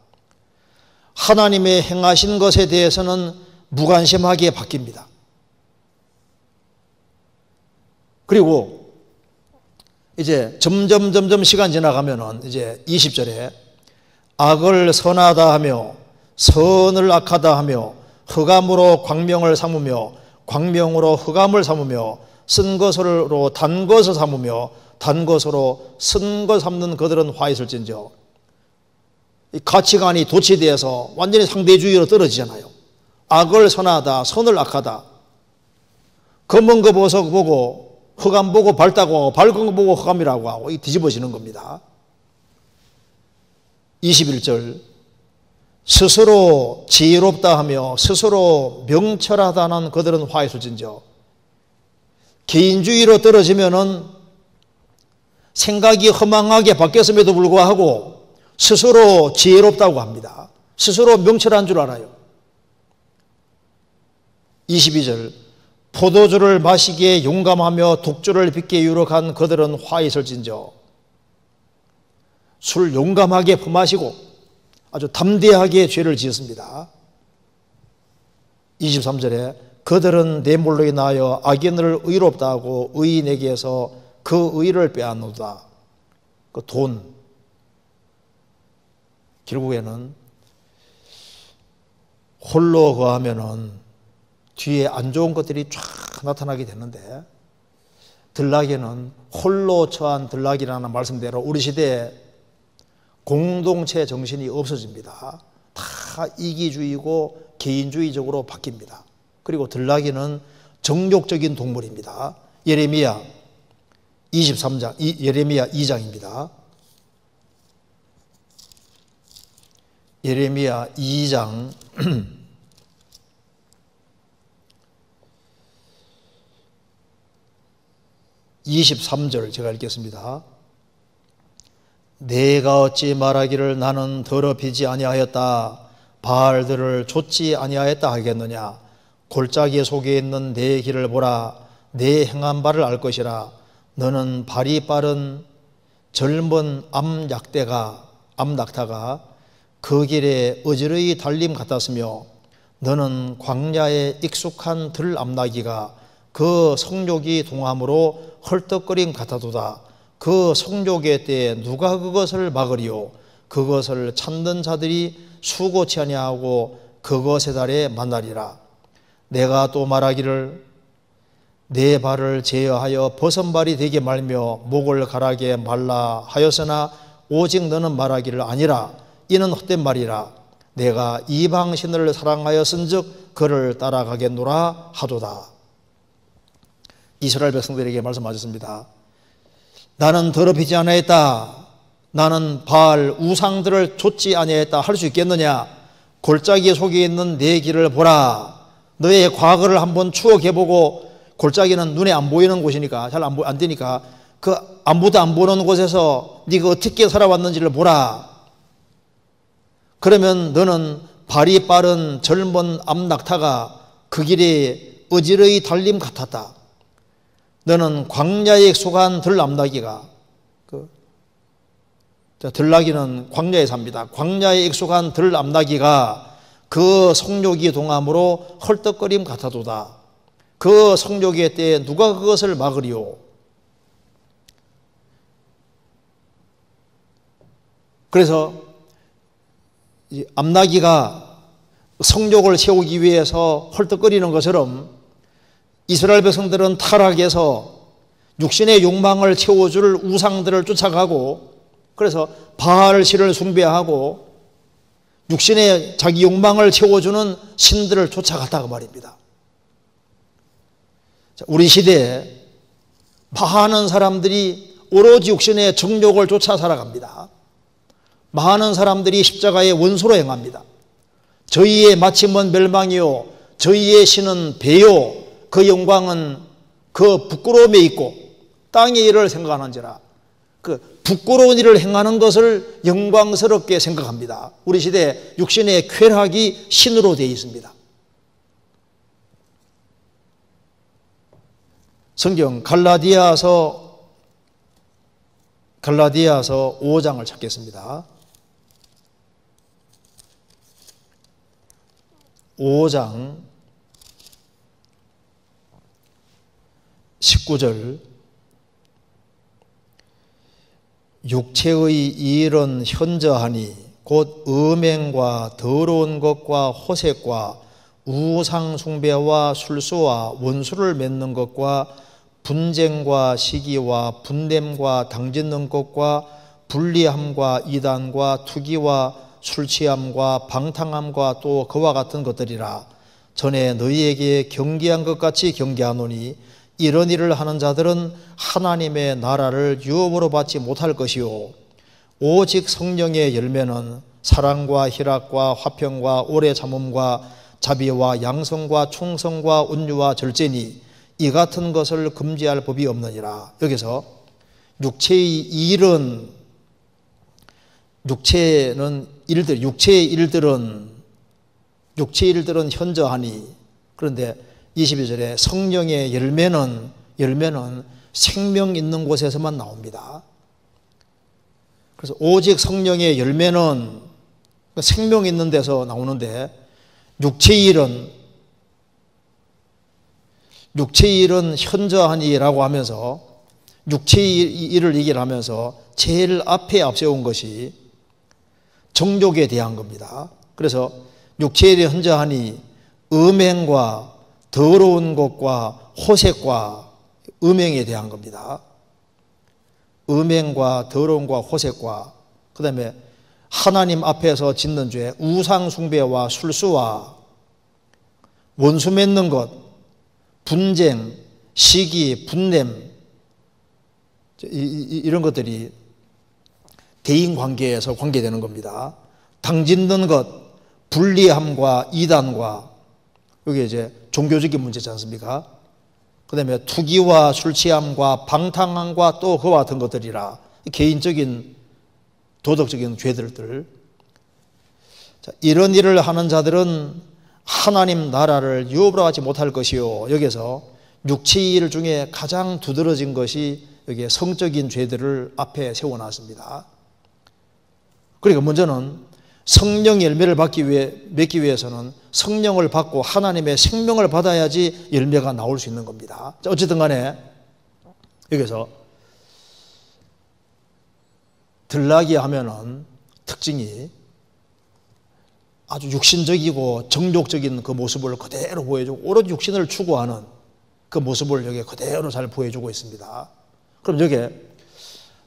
하나님의 행하신 것에 대해서는 무관심하게 바뀝니다. 그리고 이제 점점 시간 지나가면은 이제 20절에 악을 선하다 하며 선을 악하다 하며 흑암으로 광명을 삼으며 광명으로 흑암을 삼으며 쓴 것으로 단 것을 삼으며 단 것으로 쓴 것 삼는 그들은 화 있을진저. 이 가치관이 도취되어서 완전히 상대주의로 떨어지잖아요. 악을 선하다, 선을 악하다. 검은 거 보고 흑암 보고 밝다고 하고 밝은 거 보고 흑암이라고 하고 이 뒤집어지는 겁니다. 21절 스스로 지혜롭다 하며 스스로 명철하다는 그들은 화에 있을진저. 개인주의로 떨어지면은 생각이 허망하게 바뀌었음에도 불구하고 스스로 지혜롭다고 합니다. 스스로 명철한 줄 알아요. 22절 포도주를 마시기에 용감하며 독주를 빚기에 유력한 그들은 화에 있을진저. 술 용감하게 품마시고 아주 담대하게 죄를 지었습니다. 23절에 그들은 내 몰로 인하여 악인을 의롭다 하고 의인에게서 그 의를 빼앗노다. 그 돈, 결국에는 홀로 거하면은 뒤에 안 좋은 것들이 쫙 나타나게 되는데, 들락에는 홀로 처한 들락이라는 말씀대로 우리 시대에 공동체 정신이 없어집니다. 다 이기주의고 개인주의적으로 바뀝니다. 그리고 들락이는 정욕적인 동물입니다. 예레미야 23장, 예레미야 2장입니다. 예레미야 2장 23절 제가 읽겠습니다. 내가 어찌 말하기를 나는 더럽히지 아니하였다, 바알들을 좇지 아니하였다 하겠느냐. 골짜기 속에 있는 내 길을 보라. 내 행한 바를 알 것이라. 너는 발이 빠른 젊은 암낙타가 그 길에 어지러이 달림 같았으며, 너는 광야에 익숙한 들암나기가 그 성욕이 동함으로 헐떡거림 같아도다. 그 성욕의 때에 누가 그것을 막으리요. 그것을 찾는 자들이 수고치 아니하고 그것의 달에 만나리라. 내가 또 말하기를 내 발을 제어하여 버선발이 되게 말며 목을 가라게 말라 하였으나 오직 너는 말하기를 아니라 이는 헛된 말이라. 내가 이방신을 사랑하였은즉 그를 따라가겠노라 하도다. 이스라엘 백성들에게 말씀하셨습니다. 나는 더럽히지 아니하였다, 나는 바알 우상들을 좇지 아니하였다 할 수 있겠느냐. 골짜기 속에 있는 내 길을 보라. 너의 과거를 한번 추억해보고, 골짜기는 눈에 안 보이는 곳이니까 잘 안 되니까 그 아무도 안 보는 곳에서 네가 어떻게 살아왔는지를 보라. 그러면 너는 발이 빠른 젊은 암낙타가 그 길에 어지러이 달림 같았다. 너는 광야에 익숙한 들암나기가, 들나기는 광야에 삽니다. 광야에 익숙한 들암나기가 그 성욕이 동함으로 헐떡거림 같아도다. 그 성욕의 때에 누가 그것을 막으리요. 그래서 이 암나기가 성욕을 채우기 위해서 헐떡거리는 것처럼 이스라엘 백성들은 타락해서 육신의 욕망을 채워줄 우상들을 쫓아가고, 그래서 바알신을 숭배하고 육신의 자기 욕망을 채워주는 신들을 쫓아갔다고 말입니다. 우리 시대에 많은 사람들이 오로지 육신의 정욕을 쫓아 살아갑니다. 많은 사람들이 십자가의 원수로 행합니다. 저희의 마침은 멸망이요 저희의 신은 배요 그 영광은 그 부끄러움에 있고 땅의 일을 생각하는지라. 그 부끄러운 일을 행하는 것을 영광스럽게 생각합니다. 우리 시대에 육신의 쾌락이 신으로 되어 있습니다. 성경 갈라디아서 5장을 찾겠습니다. 5장 19절. 육체의 일은 현저하니 곧 음행과 더러운 것과 호색과 우상 숭배와 술수와 원수를 맺는 것과 분쟁과 시기와 분냄과 당짓는 것과 불리함과 이단과 투기와 술취함과 방탕함과 또 그와 같은 것들이라. 전에 너희에게 경계한 것 같이 경계하노니 이런 일을 하는 자들은 하나님의 나라를 유업으로 받지 못할 것이요 오직 성령의 열매는 사랑과 희락과 화평과 오래 참음과 자비와 양성과 충성과 온유와 절제니 이 같은 것을 금지할 법이 없느니라. 여기서 육체의 일은 육체의 일들은 현저하니, 그런데 22절에 성령의 열매는 생명 있는 곳에서만 나옵니다. 그래서 오직 성령의 열매는 생명 있는 데서 나오는데, 육체의 일은 현저하니라고 하면서 육체의 일을 얘기를 하면서 제일 앞에 앞세운 것이 정욕에 대한 겁니다. 그래서 육체의 일이 현저하니 음행과 더러운 것과 호색과 음행에 대한 겁니다. 음행과 더러움과 호색과, 그 다음에 하나님 앞에서 짓는 죄, 우상 숭배와 술수와 원수 맺는 것, 분쟁, 시기, 분냄, 이런 것들이 대인관계에서 관계되는 겁니다. 당짓는 것, 불리함과 이단과, 이게 이제 종교적인 문제지 않습니까? 그 다음에 투기와 술취함과 방탕함과 또 그와 같은 것들이라 개인적인 도덕적인 죄들들. 자, 이런 일을 하는 자들은 하나님 나라를 유업으로 하지 못할 것이요. 여기서 육체의 일 중에 가장 두드러진 것이 여기에 성적인 죄들을 앞에 세워놨습니다. 그러니까 먼저는 성령 열매를 맺기 위해서는 성령을 받고 하나님의 생명을 받아야지 열매가 나올 수 있는 겁니다. 자, 어쨌든 간에 여기서 들나기 하면은 특징이 아주 육신적이고 정욕적인 그 모습을 그대로 보여주고 오로지 육신을 추구하는 그 모습을 여기 그대로 잘 보여주고 있습니다. 그럼 여기에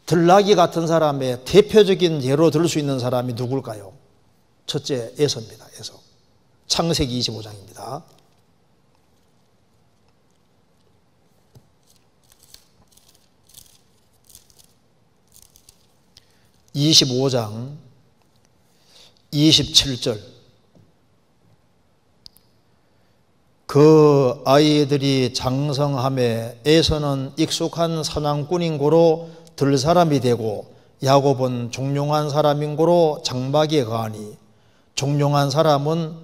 들나기 같은 사람의 대표적인 예로 들 수 있는 사람이 누굴까요? 첫째, 에서입니다. 에서. 창세기 25장입니다. (25장) 27절. 그 아이들이 장성함에 에서는 익숙한 사냥꾼인 고로 들 사람이 되고 야곱은 종용한 사람인 고로 장막에 거하니, 종용한 사람은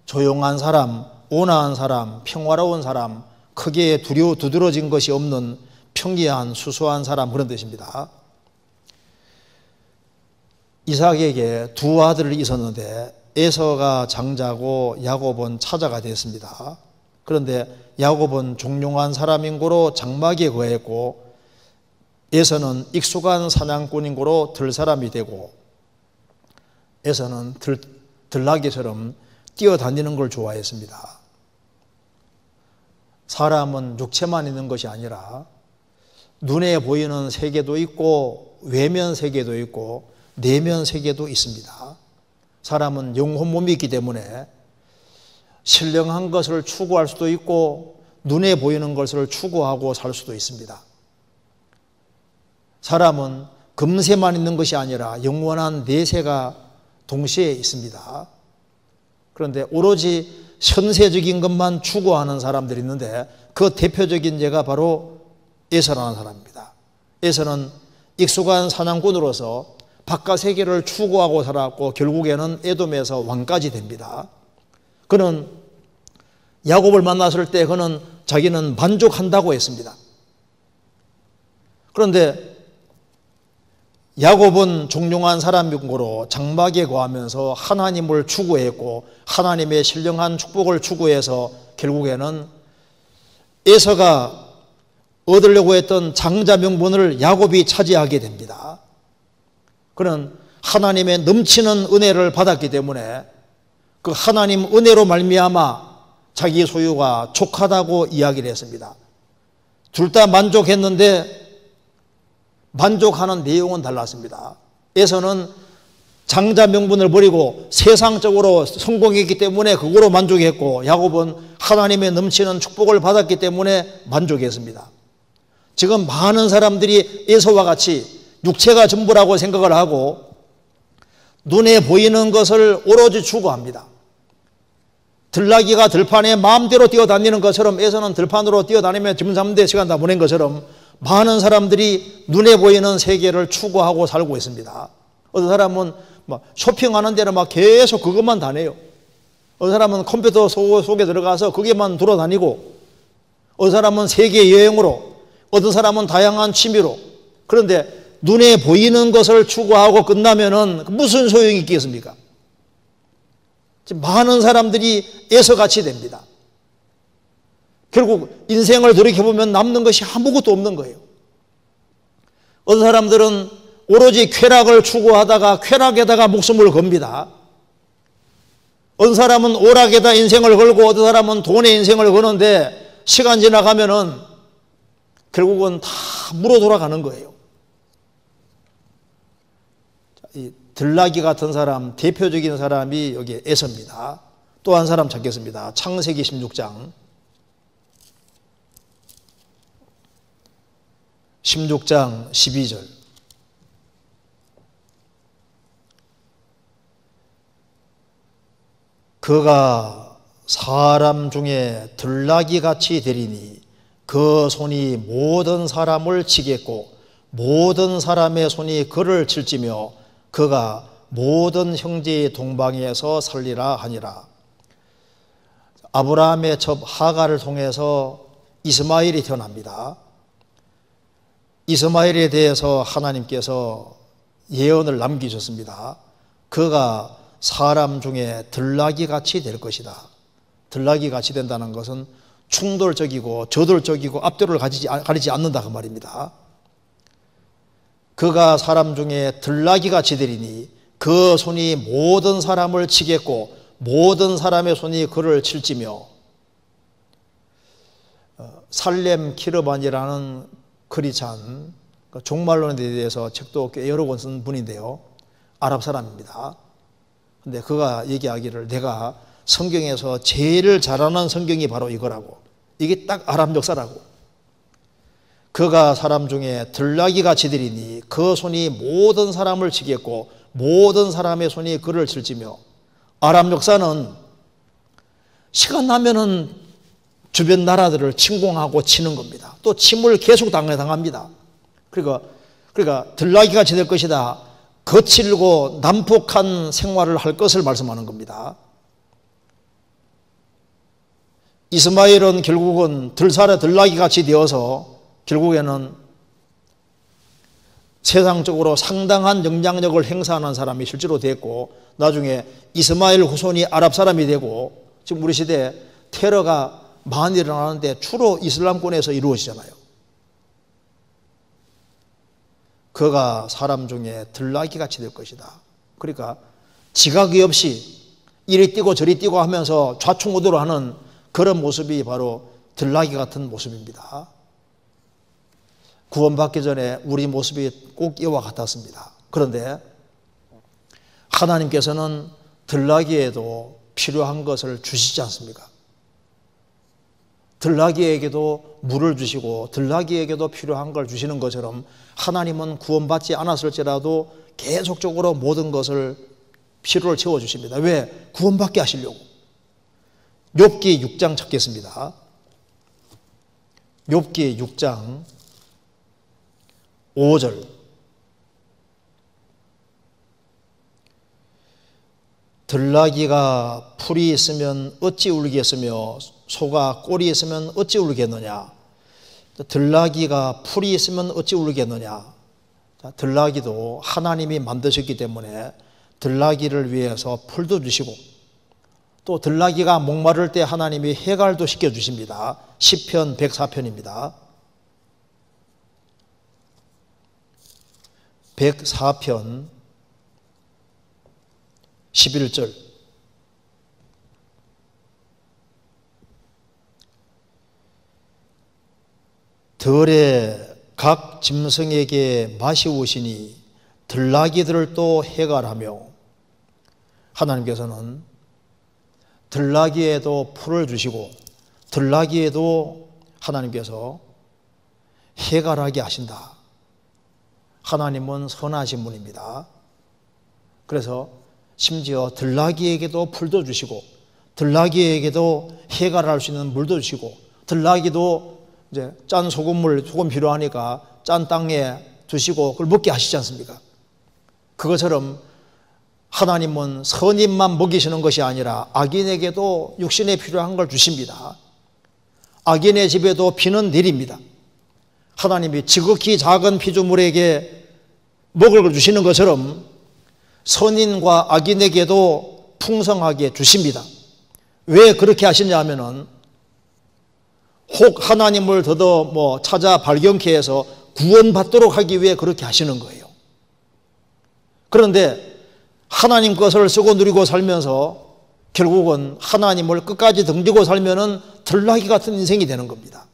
조용한 사람, 온화한 사람, 평화로운 사람, 크게 두드러진 것이 없는 평이한 수수한 사람, 그런 뜻입니다. 이삭에게 두 아들이 있었는데 에서가 장자고 야곱은 차자가 됐습니다. 그런데 야곱은 종용한 사람인 고로 장막에 거했고 에서는 익숙한 사냥꾼인 고로 들 사람이 되고, 에서는 들나귀처럼 뛰어다니는 걸 좋아했습니다. 사람은 육체만 있는 것이 아니라 눈에 보이는 세계도 있고 외면 세계도 있고 내면 세계도 있습니다. 사람은 영혼 몸이 있기 때문에 신령한 것을 추구할 수도 있고 눈에 보이는 것을 추구하고 살 수도 있습니다. 사람은 금세만 있는 것이 아니라 영원한 내세가 동시에 있습니다. 그런데 오로지 현세적인 것만 추구하는 사람들이 있는데 그 대표적인 예가 바로 에서라는 사람입니다. 에서는 익숙한 사냥꾼으로서 바깥 세계를 추구하고 살았고 결국에는 에돔에서 왕까지 됩니다. 그는 야곱을 만났을 때 그는 자기는 만족한다고 했습니다. 그런데 야곱은 종용한 사람인 고로 장막에 거하면서 하나님을 추구했고 하나님의 신령한 축복을 추구해서 결국에는 에서가 얻으려고 했던 장자 명분을 야곱이 차지하게 됩니다. 그는 하나님의 넘치는 은혜를 받았기 때문에 그 하나님 은혜로 말미암아 자기 소유가 족하다고 이야기를 했습니다. 둘 다 만족했는데 만족하는 내용은 달랐습니다. 에서는 장자 명분을 버리고 세상적으로 성공했기 때문에 그거로 만족했고 야곱은 하나님의 넘치는 축복을 받았기 때문에 만족했습니다. 지금 많은 사람들이 에서와 같이 육체가 전부라고 생각을 하고 눈에 보이는 것을 오로지 추구합니다. 들나귀가 들판에 마음대로 뛰어다니는 것처럼 에서는 들판으로 뛰어다니며 짐 싸는 데 시간 다 보낸 것처럼 많은 사람들이 눈에 보이는 세계를 추구하고 살고 있습니다. 어떤 사람은 막 쇼핑하는 데는 막 계속 그것만 다녀요. 어떤 사람은 컴퓨터 속에 들어가서 그게만 돌아다니고, 어떤 사람은 세계 여행으로, 어떤 사람은 다양한 취미로. 그런데 눈에 보이는 것을 추구하고 끝나면은 무슨 소용이 있겠습니까? 많은 사람들이 에서같이 됩니다. 결국 인생을 돌이켜보면 남는 것이 아무것도 없는 거예요. 어떤 사람들은 오로지 쾌락을 추구하다가 쾌락에다가 목숨을 겁니다. 어떤 사람은 오락에다 인생을 걸고 어떤 사람은 돈에 인생을 거는데 시간 지나가면은 결국은 다 물어 돌아가는 거예요. 이 들나귀 같은 사람, 대표적인 사람이 여기 에서입니다. 또 한 사람 찾겠습니다. 창세기 16장 16장 12절. 그가 사람 중에 들나귀같이 되리니 그 손이 모든 사람을 치겠고 모든 사람의 손이 그를 칠지며 그가 모든 형제의 동방에서 살리라 하니라. 아브라함의 첩 하갈을 통해서 이스마엘이 태어납니다. 이스마엘에 대해서 하나님께서 예언을 남기셨습니다. 그가 사람 중에 들나귀같이 될 것이다. 들나귀같이 된다는 것은 충돌적이고 저돌적이고 앞뒤를 가리지 않는다 그 말입니다. 그가 사람 중에 들나귀같이 되리니 그 손이 모든 사람을 치겠고 모든 사람의 손이 그를 칠지며. 살렘 키르반이라는 크리찬 종말론에 대해서 책도 꽤 여러 권 쓴 분인데요, 아랍 사람입니다. 근데 그가 얘기하기를 내가 성경에서 제일 잘하는 성경이 바로 이거라고, 이게 딱 아랍 역사라고. 그가 사람 중에 들나귀같이 되리니 그 손이 모든 사람을 치겠고 모든 사람의 손이 그를 칠지며. 아랍 역사는 시간 나면은 주변 나라들을 침공하고 치는 겁니다. 또 침을 계속 당합니다. 그러니까 들나귀같이 될 것이다. 거칠고 난폭한 생활을 할 것을 말씀하는 겁니다. 이스마엘은 결국은 들나귀같이 되어서 결국에는 세상적으로 상당한 영향력을 행사하는 사람이 실제로 됐고, 나중에 이스마엘 후손이 아랍 사람이 되고, 지금 우리 시대에 테러가 많이 일어나는데 주로 이슬람권에서 이루어지잖아요. 그가 사람 중에 들나귀같이 될 것이다. 그러니까 지각이 없이 이리 뛰고 저리 뛰고 하면서 좌충우돌을 하는 그런 모습이 바로 들나귀 같은 모습입니다. 구원받기 전에 우리 모습이 꼭 이와 같았습니다. 그런데 하나님께서는 들나귀에도 필요한 것을 주시지 않습니까? 들나귀에게도 물을 주시고 들나귀에게도 필요한 걸 주시는 것처럼 하나님은 구원받지 않았을지라도 계속적으로 모든 것을 필요를 채워주십니다. 왜? 구원받게 하시려고. 욥기 6장 찾겠습니다. 욥기 6장 5절. 들나귀가 풀이 있으면 어찌 울겠으며 소가 꼴이 있으면 어찌 울겠느냐. 들나귀가 풀이 있으면 어찌 울겠느냐. 들나귀도 하나님이 만드셨기 때문에 들나귀를 위해서 풀도 주시고, 또 들나귀가 목마를 때 하나님이 해갈도 시켜주십니다. 시편 104편입니다. 104편 11절. 들에 각 짐승에게 마시우시니 들나귀들을 또 해갈하며. 하나님께서는 들나귀에도 풀을 주시고 들나귀에도 하나님께서 해갈하게 하신다. 하나님은 선하신 분입니다. 그래서 심지어 들나귀에게도 풀도 주시고 들나귀에게도 해갈할 수 있는 물도 주시고, 들나귀도 이제 짠 소금 필요하니까 짠 땅에 두시고 그걸 먹게 하시지 않습니까? 그것처럼 하나님은 선인만 먹이시는 것이 아니라 악인에게도 육신에 필요한 걸 주십니다. 악인의 집에도 비는 내립니다. 하나님이 지극히 작은 피조물에게 먹을 걸 주시는 것처럼 선인과 악인에게도 풍성하게 주십니다. 왜 그렇게 하시냐 하면은 혹 하나님을 더더 찾아 발견케 해서 구원받도록 하기 위해 그렇게 하시는 거예요. 그런데 하나님 것을 쓰고 누리고 살면서 결국은 하나님을 끝까지 등지고 살면은 들나귀 같은 인생이 되는 겁니다.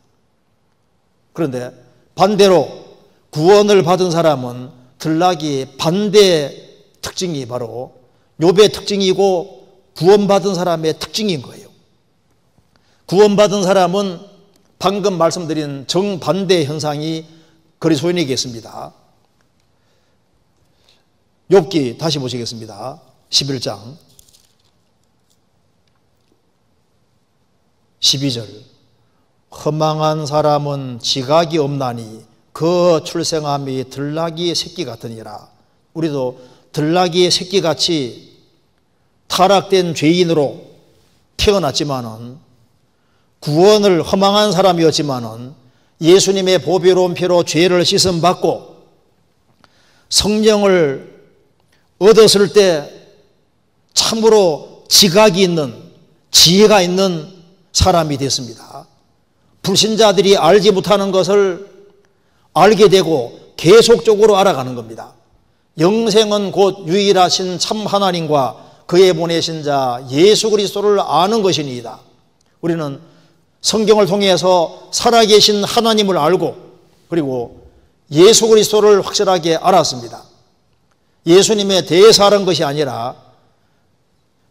그런데 반대로 구원을 받은 사람은 들나귀의 반대 특징이 바로 욥의 특징이고 구원받은 사람의 특징인 거예요. 구원받은 사람은 방금 말씀드린 정반대 현상이 그리스도인이겠습니다. 욥기 다시 보시겠습니다. 11장 12절. 허망한 사람은 지각이 없나니 그 출생함이 들나귀의 새끼 같으니라. 우리도 들나귀의 새끼같이 타락된 죄인으로 태어났지만은, 구원을 허망한 사람이었지만은 예수님의 보배로운 피로 죄를 씻음받고 성령을 얻었을 때 참으로 지각이 있는, 지혜가 있는 사람이 됐습니다. 불신자들이 알지 못하는 것을 알게 되고 계속적으로 알아가는 겁니다. 영생은 곧 유일하신 참 하나님과 그의 보내신 자 예수 그리스도를 아는 것이니이다. 우리는 성경을 통해서 살아계신 하나님을 알고, 그리고 예수 그리스도를 확실하게 알았습니다. 예수님에 대해서 아는 것이 아니라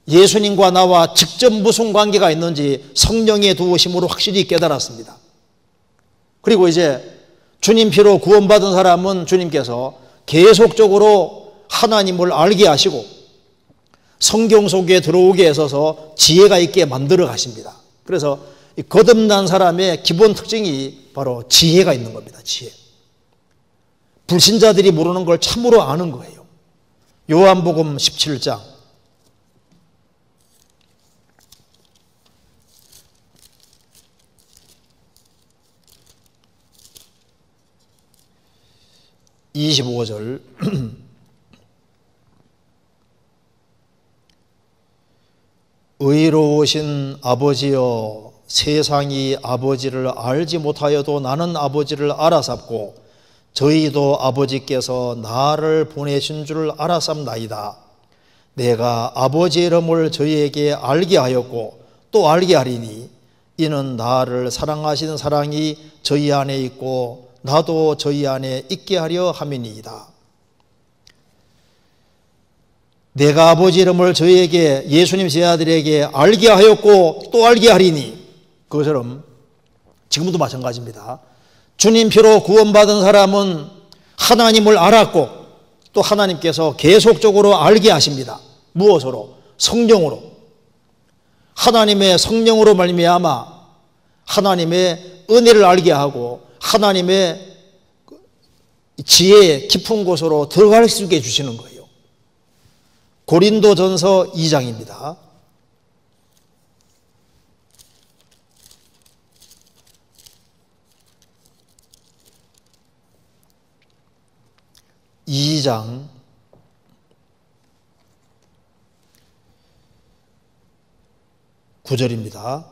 예수님과 나와 직접 무슨 관계가 있는지 성령의 도우심으로 확실히 깨달았습니다. 그리고 이제 주님 피로 구원받은 사람은 주님께서 계속적으로 하나님을 알게 하시고 성경 속에 들어오게 해서 지혜가 있게 만들어 가십니다. 그래서 이 거듭난 사람의 기본 특징이 바로 지혜가 있는 겁니다. 지혜. 불신자들이 모르는 걸 참으로 아는 거예요. 요한복음 17장 25절. 의로우신 아버지여, 세상이 아버지를 알지 못하여도 나는 아버지를 알아sap고 저희도 아버지께서 나를 보내신 줄 알아sap나이다. 내가 아버지의 이름을 저희에게 알게 하였고 또 알게 하리니 이는 나를 사랑하시는 사랑이 저희 안에 있고 나도 저희 안에 있게 하려 함이니이다. 내가 아버지 이름을 저희에게, 예수님 제 아들에게 알게 하였고 또 알게 하리니, 그것처럼 지금도 마찬가지입니다. 주님 피로 구원받은 사람은 하나님을 알았고 또 하나님께서 계속적으로 알게 하십니다. 무엇으로? 성령으로. 하나님의 성령으로 말미암아 하나님의 은혜를 알게 하고 하나님의 지혜의 깊은 곳으로 들어갈 수 있게 해주시는 거예요. 고린도전서 2장입니다. (2장) 9절입니다.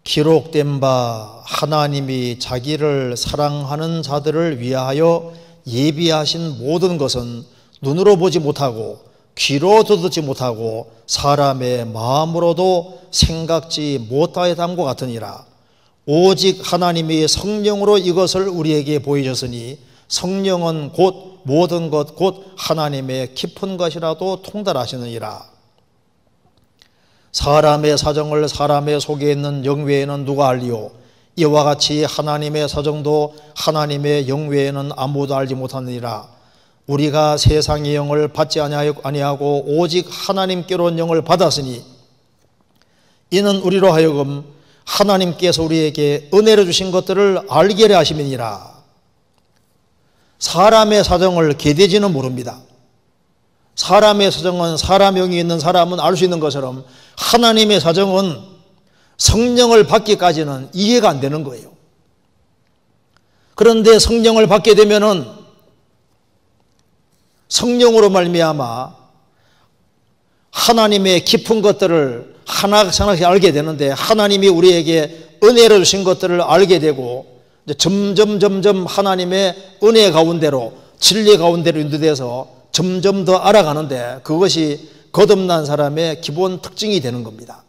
기록된 바 하나님이 자기를 사랑하는 자들을 위하여 예비하신 모든 것은 눈으로 보지 못하고 귀로 듣지 못하고 사람의 마음으로도 생각지 못하여 담고 같으니라. 오직 하나님이 성령으로 이것을 우리에게 보이셨으니 성령은 곧 모든 것 곧 하나님의 깊은 것이라도 통달하시느니라. 사람의 사정을 사람의 속에 있는 영 외에는 누가 알리요? 이와 같이 하나님의 사정도 하나님의 영 외에는 아무도 알지 못하느니라. 우리가 세상의 영을 받지 아니하고 오직 하나님께로 온 영을 받았으니 이는 우리로 하여금 하나님께서 우리에게 은혜로 주신 것들을 알게 하려 하심이니라. 사람의 사정을 개돼지는 모릅니다. 사람의 사정은 사람 영이 있는 사람은 알 수 있는 것처럼 하나님의 사정은 성령을 받기까지는 이해가 안 되는 거예요. 그런데 성령을 받게 되면은 성령으로 말미암아 하나님의 깊은 것들을 하나하나씩 알게 되는데, 하나님이 우리에게 은혜로 주신 것들을 알게 되고 점점 하나님의 은혜 가운데로, 진리 가운데로 인도돼서 점점 더 알아가는데, 그것이 거듭난 사람의 기본 특징이 되는 겁니다.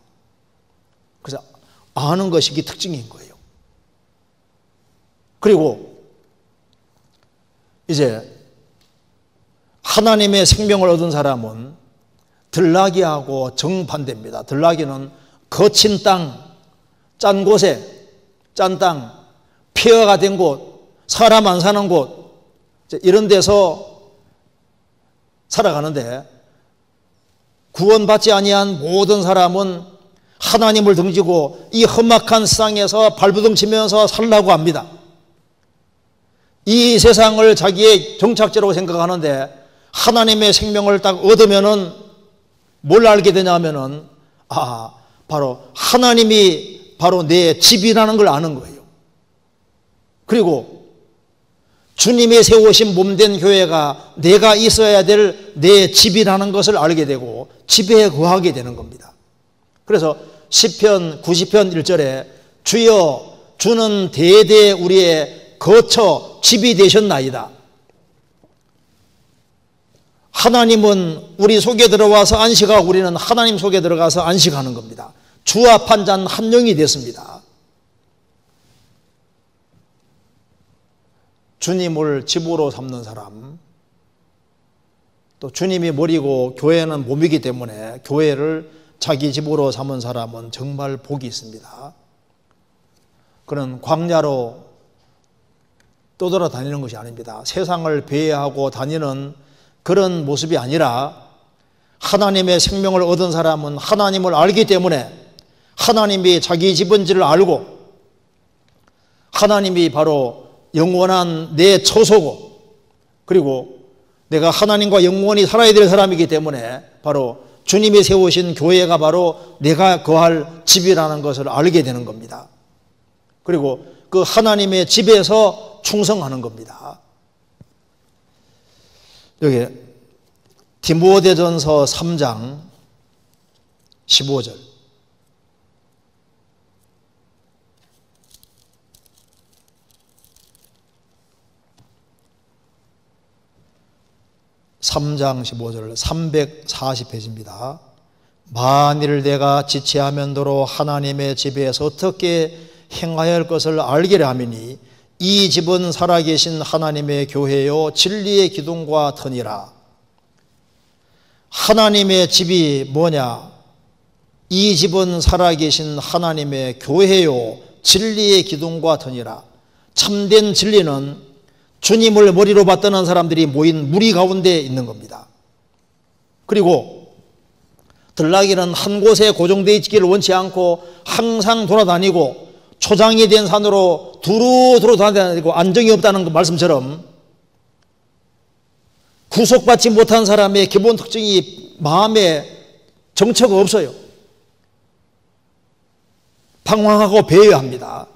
그래서 아는 것이 그 특징인 거예요. 그리고 이제 하나님의 생명을 얻은 사람은 들나귀하고 정반대입니다. 들나귀는 거친 땅, 짠 곳에, 짠 땅, 폐허가 된 곳, 사람 안 사는 곳 이런 데서 살아가는데 구원받지 아니한 모든 사람은 하나님을 등지고 이 험악한 세상에서 발버둥 치면서 살라고 합니다. 이 세상을 자기의 정착지라고 생각하는데 하나님의 생명을 딱 얻으면은 뭘 알게 되냐면은 바로 하나님이 바로 내 집이라는 걸 아는 거예요. 그리고 주님이 세우신 몸된 교회가 내가 있어야 될 내 집이라는 것을 알게 되고 집에 거하게 되는 겁니다. 그래서 시편 90편 1절에 주여 주는 대대 우리의 거처 집이 되셨나이다. 하나님은 우리 속에 들어와서 안식하고 우리는 하나님 속에 들어가서 안식하는 겁니다. 주 앞 한 잔 한 영이 됐습니다. 주님을 집으로 삼는 사람, 또 주님이 머리고 교회는 몸이기 때문에 교회를 자기 집으로 삼은 사람은 정말 복이 있습니다. 그는 광야로 떠돌아다니는 것이 아닙니다. 세상을 배회하고 다니는 그런 모습이 아니라 하나님의 생명을 얻은 사람은 하나님을 알기 때문에 하나님이 자기 집인지를 알고 하나님이 바로 영원한 내 처소고 그리고 내가 하나님과 영원히 살아야 될 사람이기 때문에 바로 주님이 세우신 교회가 바로 내가 거할 집이라는 것을 알게 되는 겁니다. 그리고 그 하나님의 집에서 충성하는 겁니다. 여기 디모데전서 3장 15절 3장 15절 340페이지입니다. 만일 내가 지체하면도로 하나님의 집에서 어떻게 행하여야 할 것을 알기를 하미니 이 집은 살아계신 하나님의 교회요 진리의 기둥과 터니라. 하나님의 집이 뭐냐? 이 집은 살아계신 하나님의 교회요 진리의 기둥과 터니라. 참된 진리는 주님을 머리로 받드는 사람들이 모인 무리 가운데 있는 겁니다. 그리고 들락이는 한 곳에 고정되어 있기를 원치 않고 항상 돌아다니고 초장이 된 산으로 두루두루 다니고 안정이 없다는 그 말씀처럼 구속받지 못한 사람의 기본 특징이 마음에 정처가 없어요. 방황하고 배회합니다.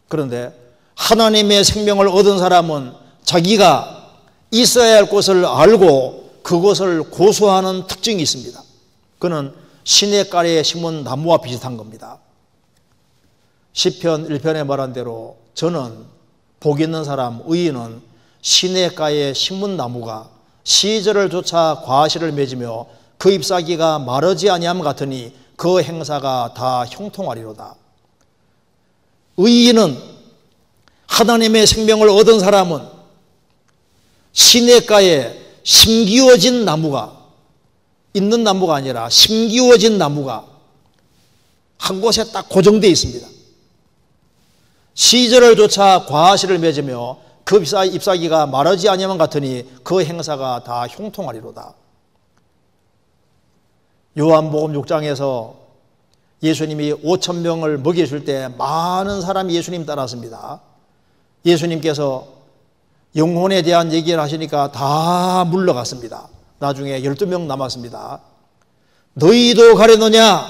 그런데 하나님의 생명을 얻은 사람은 자기가 있어야 할 곳을 알고 그것을 고수하는 특징이 있습니다. 그는 시냇가에 심은 나무와 비슷한 겁니다. 시편 1편에 말한 대로 저는 복 있는 사람, 의인은 시냇가에 심은 나무가 시절을 쫓아 과실을 맺으며 그 잎사귀가 마르지 아니함 같으니 그 행사가 다 형통하리로다. 의인은 하나님의 생명을 얻은 사람은 시냇가에 심기워진 나무가 있는 나무가 아니라 심기워진 나무가 한 곳에 딱 고정되어 있습니다. 시절을 쫓아 과실을 맺으며 그 잎사귀가 마르지 아니함 같으니 그 행사가 다 형통하리로다. 요한복음 6장에서 예수님이 5,000명을 먹이실 때 많은 사람이 예수님 따랐습니다. 예수님께서 영혼에 대한 얘기를 하시니까 다 물러갔습니다. 나중에 12명 남았습니다. 너희도 가려느냐?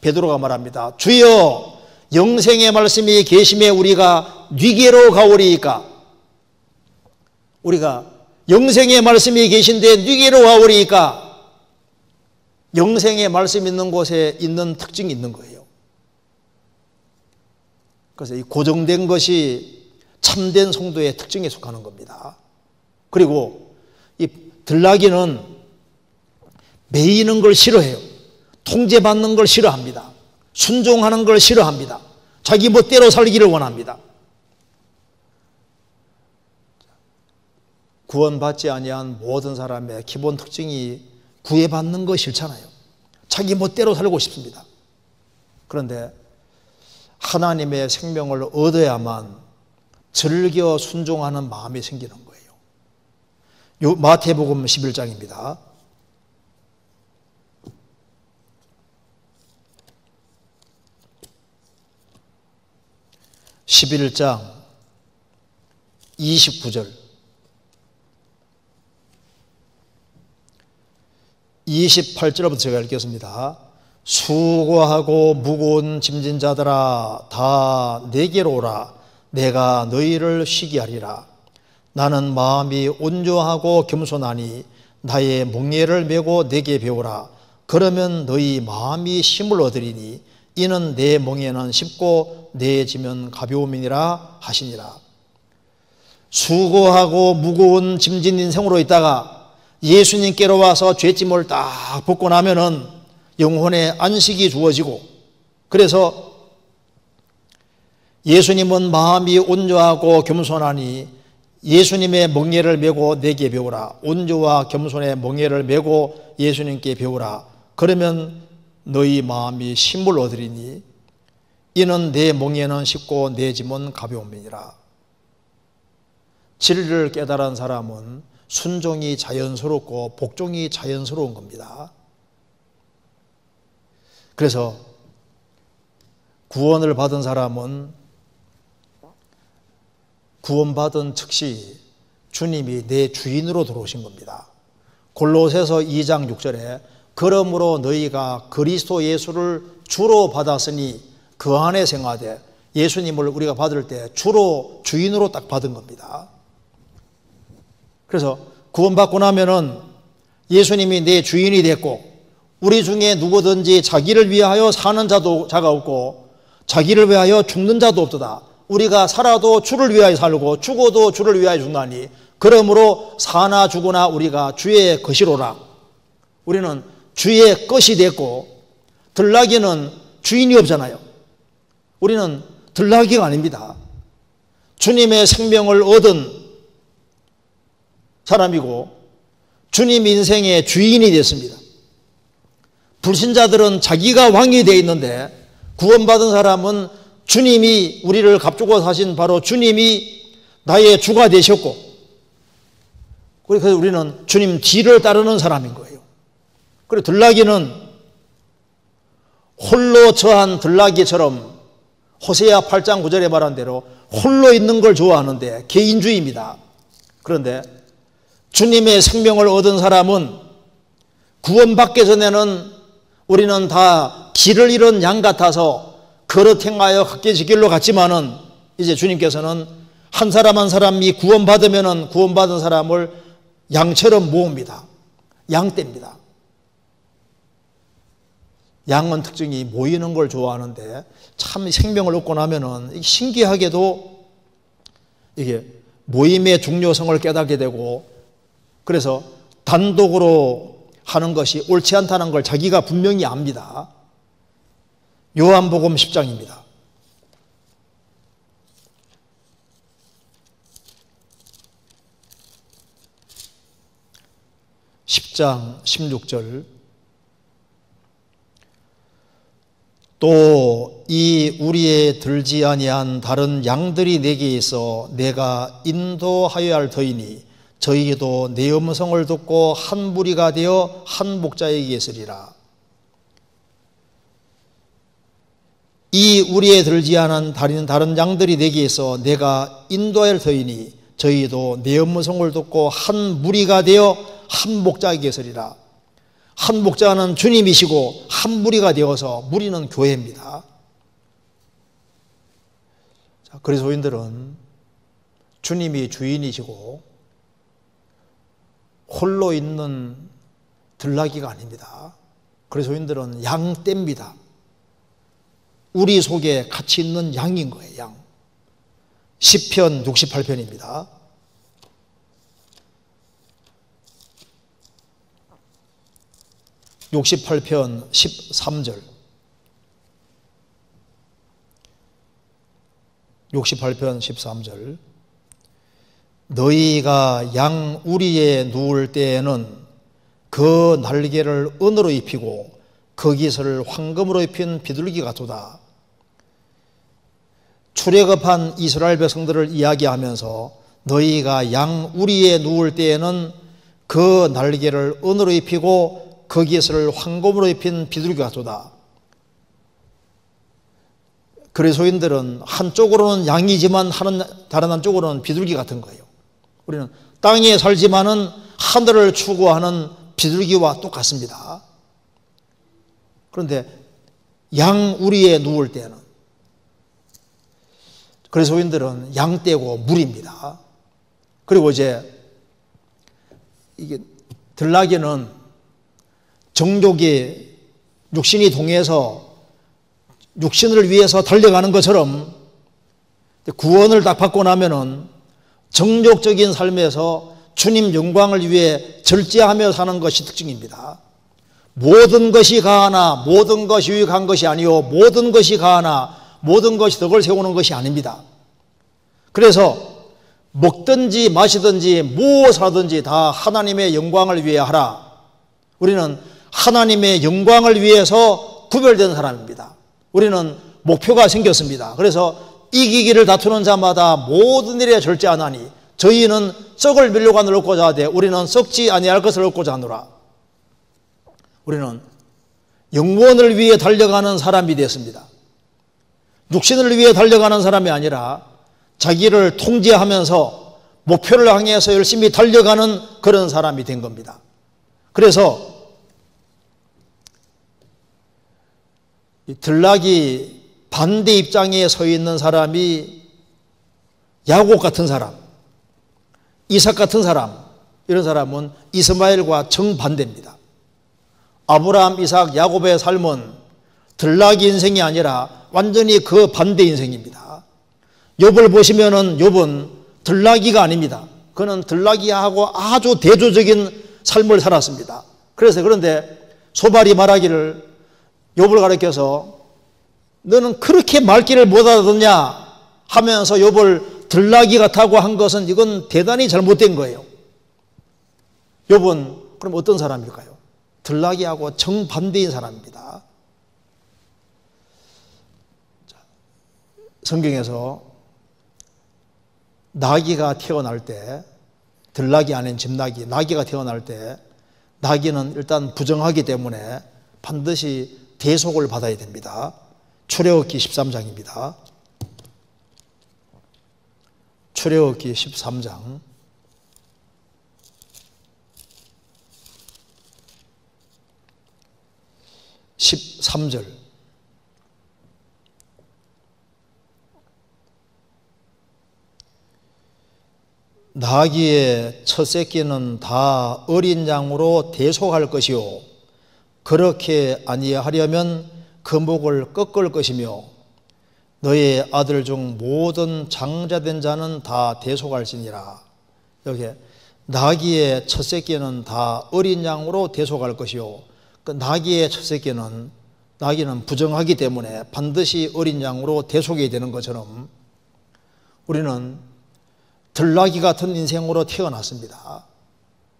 베드로가 말합니다. 주여 영생의 말씀이 계심에 우리가 뉘게로 가오리이까. 우리가 영생의 말씀이 계신데 뉘게로 가오리이까. 영생의 말씀 있는 곳에 있는 특징이 있는 거예요. 그래서 이 고정된 것이 참된 성도의 특징에 속하는 겁니다. 그리고 이 들나귀는 매이는 걸 싫어해요. 통제받는 걸 싫어합니다. 순종하는 걸 싫어합니다. 자기 멋대로 살기를 원합니다. 구원받지 아니한 모든 사람의 기본 특징이 구애받는 거 싫잖아요. 자기 멋대로 살고 싶습니다. 그런데 하나님의 생명을 얻어야만 즐겨 순종하는 마음이 생기는 거예요. 요 마태복음 11장입니다. 11장 29절 28절부터 제가 읽겠습니다. 수고하고 무거운 짐진 자들아 다 내게로 오라. 내가 너희를 쉬게 하리라. 나는 마음이 온조하고 겸손하니 나의 멍에를 메고 내게 배우라. 그러면 너희 마음이 힘을 얻으리니 이는 내 멍에는 쉽고 내 짐은 가벼움이니라 하시니라. 수고하고 무거운 짐진 인생으로 있다가 예수님께로 와서 죄짐을 딱 벗고 나면은 영혼의 안식이 주어지고, 그래서 예수님은 마음이 온조하고 겸손하니 예수님의 멍에를 메고 내게 배우라. 온조와 겸손의 멍에를 메고 예수님께 배우라. 그러면 너희 마음이 힘을 얻으리니 이는 내 멍에는 쉽고 내 짐은 가벼움이니라. 진리를 깨달은 사람은 순종이 자연스럽고 복종이 자연스러운 겁니다. 그래서 구원을 받은 사람은 구원받은 즉시 주님이 내 주인으로 들어오신 겁니다. 골로새서 2장 6절에 그러므로 너희가 그리스도 예수를 주로 받았으니 그 안에 생활하되, 예수님을 우리가 받을 때 주로 주인으로 딱 받은 겁니다. 그래서 구원받고 나면은 예수님이 내 주인이 됐고, 우리 중에 누구든지 자기를 위하여 사는 자가 없고 자기를 위하여 죽는 자도 없도다. 우리가 살아도 주를 위하여 살고 죽어도 주를 위하여 죽나니 그러므로 사나 죽으나 우리가 주의 것이로라. 우리는 주의 것이 됐고, 들나귀는 주인이 없잖아요. 우리는 들나귀가 아닙니다. 주님의 생명을 얻은 사람이고 주님 인생의 주인이 됐습니다. 불신자들은 자기가 왕이 되어 있는데, 구원받은 사람은 주님이 우리를 값주고 사신 바로 주님이 나의 주가 되셨고, 그래서 우리는 주님 뒤를 따르는 사람인 거예요. 그리고 들나귀는 홀로 처한 들나귀처럼 호세아 8장 9절에 말한 대로 홀로 있는 걸 좋아하는데 개인주의입니다. 그런데 주님의 생명을 얻은 사람은 구원받기 전에는 우리는 다 길을 잃은 양 같아서 걸어 행하여 갓길지 길로 갔지만은 이제 주님께서는 한 사람 한 사람이 구원받으면은 구원받은 사람을 양처럼 모읍니다. 양떼입니다. 양은 특징이 모이는 걸 좋아하는데 참 생명을 얻고 나면은 신기하게도 이게 모임의 중요성을 깨닫게 되고, 그래서 단독으로 하는 것이 옳지 않다는 걸 자기가 분명히 압니다. 요한복음 10장입니다. (10장) 16절 또 이 우리에 들지 아니한 다른 양들이 내게 있어 내가 인도하여야 할 터이니 저희도 내 음성을 듣고 한 무리가 되어 한 목자에게 있으리라. 이 우리에 들지 않은 다른 양들이 내게 있어 내가 인도하여야 할 터이니 저희도 내 음성을 듣고 한 무리가 되어 한 목자에게 있으리라. 한 목자는 주님이시고 한 무리가 되어서, 무리는 교회입니다. 자, 그리스도인들은 주님이 주인이시고 홀로 있는 들나귀가 아닙니다. 그리스도인들은 양떼입니다. 우리 속에 같이 있는 양인 거예요. 양. 시편 68편입니다. (68편) 13절 68편 13절 너희가 양 우리에 누울 때에는 그 날개를 은으로 입히고 그 깃을 황금으로 입힌 비둘기 같도다. 출애굽한 이스라엘 백성들을 이야기하면서 너희가 양 우리에 누울 때에는 그 날개를 은으로 입히고 그 깃을 황금으로 입힌 비둘기 같도다. 그리스도인들은 한쪽으로는 양이지만 다른 한쪽으로는 비둘기 같은 거예요. 우리는 땅에 살지만은 하늘을 추구하는 비둘기와 똑같습니다. 그런데 양 우리에 누울 때는 그리스도인들은 양떼고 물입니다. 그리고 이제 이게 들나귀는 정욕이 육신이 동해서 육신을 위해서 달려가는 것처럼 구원을 딱 받고 나면은 정욕적인 삶에서 주님 영광을 위해 절제하며 사는 것이 특징입니다. 모든 것이 가하나 모든 것이 유익한 것이 아니요 모든 것이 가하나 모든 것이 덕을 세우는 것이 아닙니다. 그래서 먹든지 마시든지 무엇하든지 다 하나님의 영광을 위해 하라. 우리는 하나님의 영광을 위해서 구별된 사람입니다. 우리는 목표가 생겼습니다. 그래서 이기기를 다투는 자마다 모든 일에 절제하나니 저희는 썩을 밀려간을 얻고자 하되 우리는 썩지 아니할 것을 얻고자 하노라. 우리는 영원을 위해 달려가는 사람이 됐습니다. 육신을 위해 달려가는 사람이 아니라 자기를 통제하면서 목표를 향해서 열심히 달려가는 그런 사람이 된 겁니다. 그래서 들나귀 반대 입장에 서 있는 사람이 야곱 같은 사람, 이삭 같은 사람, 이런 사람은 이스마엘과 정반대입니다. 아브라함, 이삭, 야곱의 삶은 들나귀 인생이 아니라 완전히 그 반대 인생입니다. 욥을 보시면은 욥은 들나귀가 아닙니다. 그는 들나귀하고 아주 대조적인 삶을 살았습니다. 그런데 소발이 말하기를 욥을 가리켜서 너는 그렇게 말귀를 못 알아듣냐 하면서 욥을 들나귀 같다고 한 것은 이건 대단히 잘못된 거예요. 욥은 그럼 어떤 사람일까요? 들나귀하고 정반대인 사람입니다. 성경에서 나귀가 태어날 때, 들나귀 아닌 집나귀, 나귀가 태어날 때 나귀는 일단 부정하기 때문에 반드시 대속을 받아야 됩니다. 출애굽기 13장입니다. 출애굽기 13장 13절 나귀의 첫 새끼는 다 어린 양으로 대속할 것이요 그렇게 아니하려면 그 목을 꺾을 것이며 너의 아들 중 모든 장자된 자는 다 대속할지니라. 여기 나귀의 첫 새끼는 다 어린 양으로 대속할 것이요 그 나귀의 첫 새끼는 나귀는 부정하기 때문에 반드시 어린 양으로 대속이 되는 것처럼 우리는 들나귀 같은 인생으로 태어났습니다.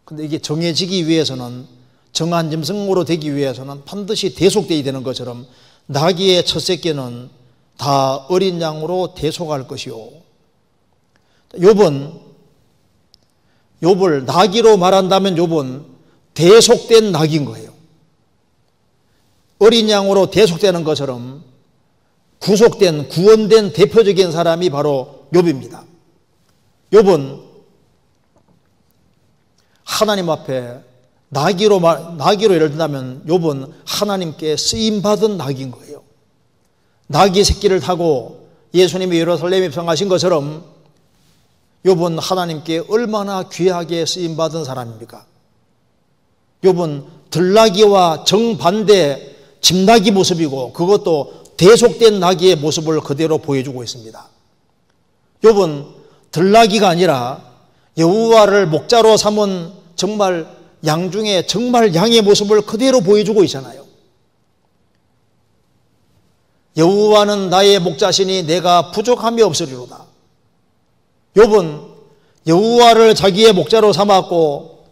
그런데 이게 정해지기 위해서는 정한 짐승으로 되기 위해서는 반드시 대속되어야 되는 것처럼 나귀의 첫 새끼는 다 어린 양으로 대속할 것이요. 욥을 나귀로 말한다면 욥은 대속된 나귀인 거예요. 어린 양으로 대속되는 것처럼 구속된 구원된 대표적인 사람이 바로 욥입니다. 욥은 하나님 앞에 나귀로 예를 든다면 욥은 하나님께 쓰임받은 나귀인 거예요. 나귀 새끼를 타고 예수님이 예루살렘에 입성하신 것처럼 욥은 하나님께 얼마나 귀하게 쓰임받은 사람입니까? 욥은 들나귀와 정반대 집나귀 모습이고 그것도 대속된 나귀의 모습을 그대로 보여주고 있습니다. 욥은 들나귀가 아니라 여호와를 목자로 삼은 정말 양 중에 정말 양의 모습을 그대로 보여주고 있잖아요. 여호와는 나의 목자시니 내가 부족함이 없으리로다. 욥은 여호와를 자기의 목자로 삼았고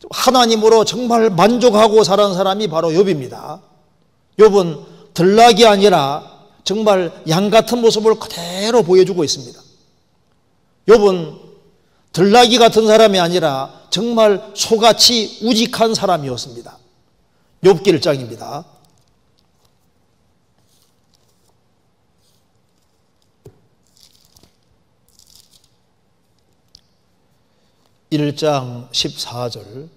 하나님으로 정말 만족하고 살은 사람이 바로 욥입니다. 욥은 들나귀 아니라 정말 양 같은 모습을 그대로 보여주고 있습니다. 욥은 들나귀 같은 사람이 아니라 정말 소같이 우직한 사람이었습니다. 욥기 1장입니다. 1장 14절.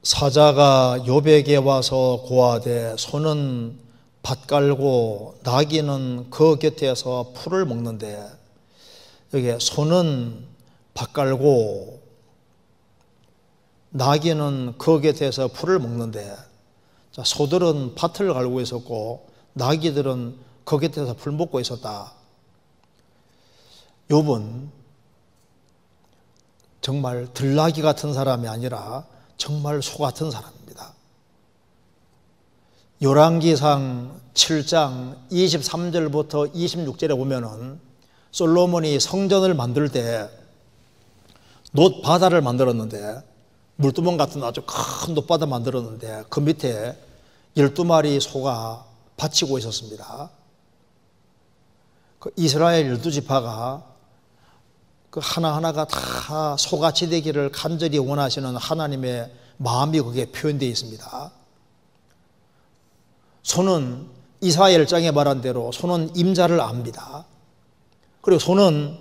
사자가 욥에게 와서 고하되 소는 밭 깔고 나귀는 그 곁에서 풀을 먹는데, 여기 소는 밭 깔고 나귀는 그 곁에서 풀을 먹는데, 자, 소들은 밭을 갈고 있었고 나귀들은 그 곁에서 풀 먹고 있었다. 욥은 정말 들나귀 같은 사람이 아니라 정말 소 같은 사람입니다. 열왕기상 7장 23절부터 26절에 보면은 솔로몬이 성전을 만들 때 놋 바다를 만들었는데, 물두멍 같은 아주 큰 놋바다 만들었는데 그 밑에 12마리 소가 바치고 있었습니다. 그 이스라엘 12지파가 그 하나하나가 다 소같이 되기를 간절히 원하시는 하나님의 마음이 거기에 표현되어 있습니다. 소는 이사야 1장에 말한 대로 소는 임자를 압니다. 그리고 소는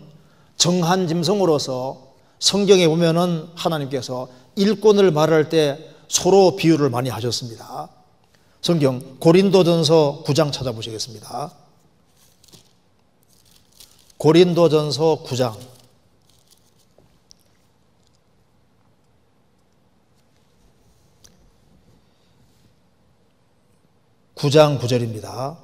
정한 짐승으로서 성경에 보면은 하나님께서 일꾼을 말할 때 소로 비유를 많이 하셨습니다. 성경 고린도전서 9장 찾아보시겠습니다. 고린도전서 9장 9장 9절입니다.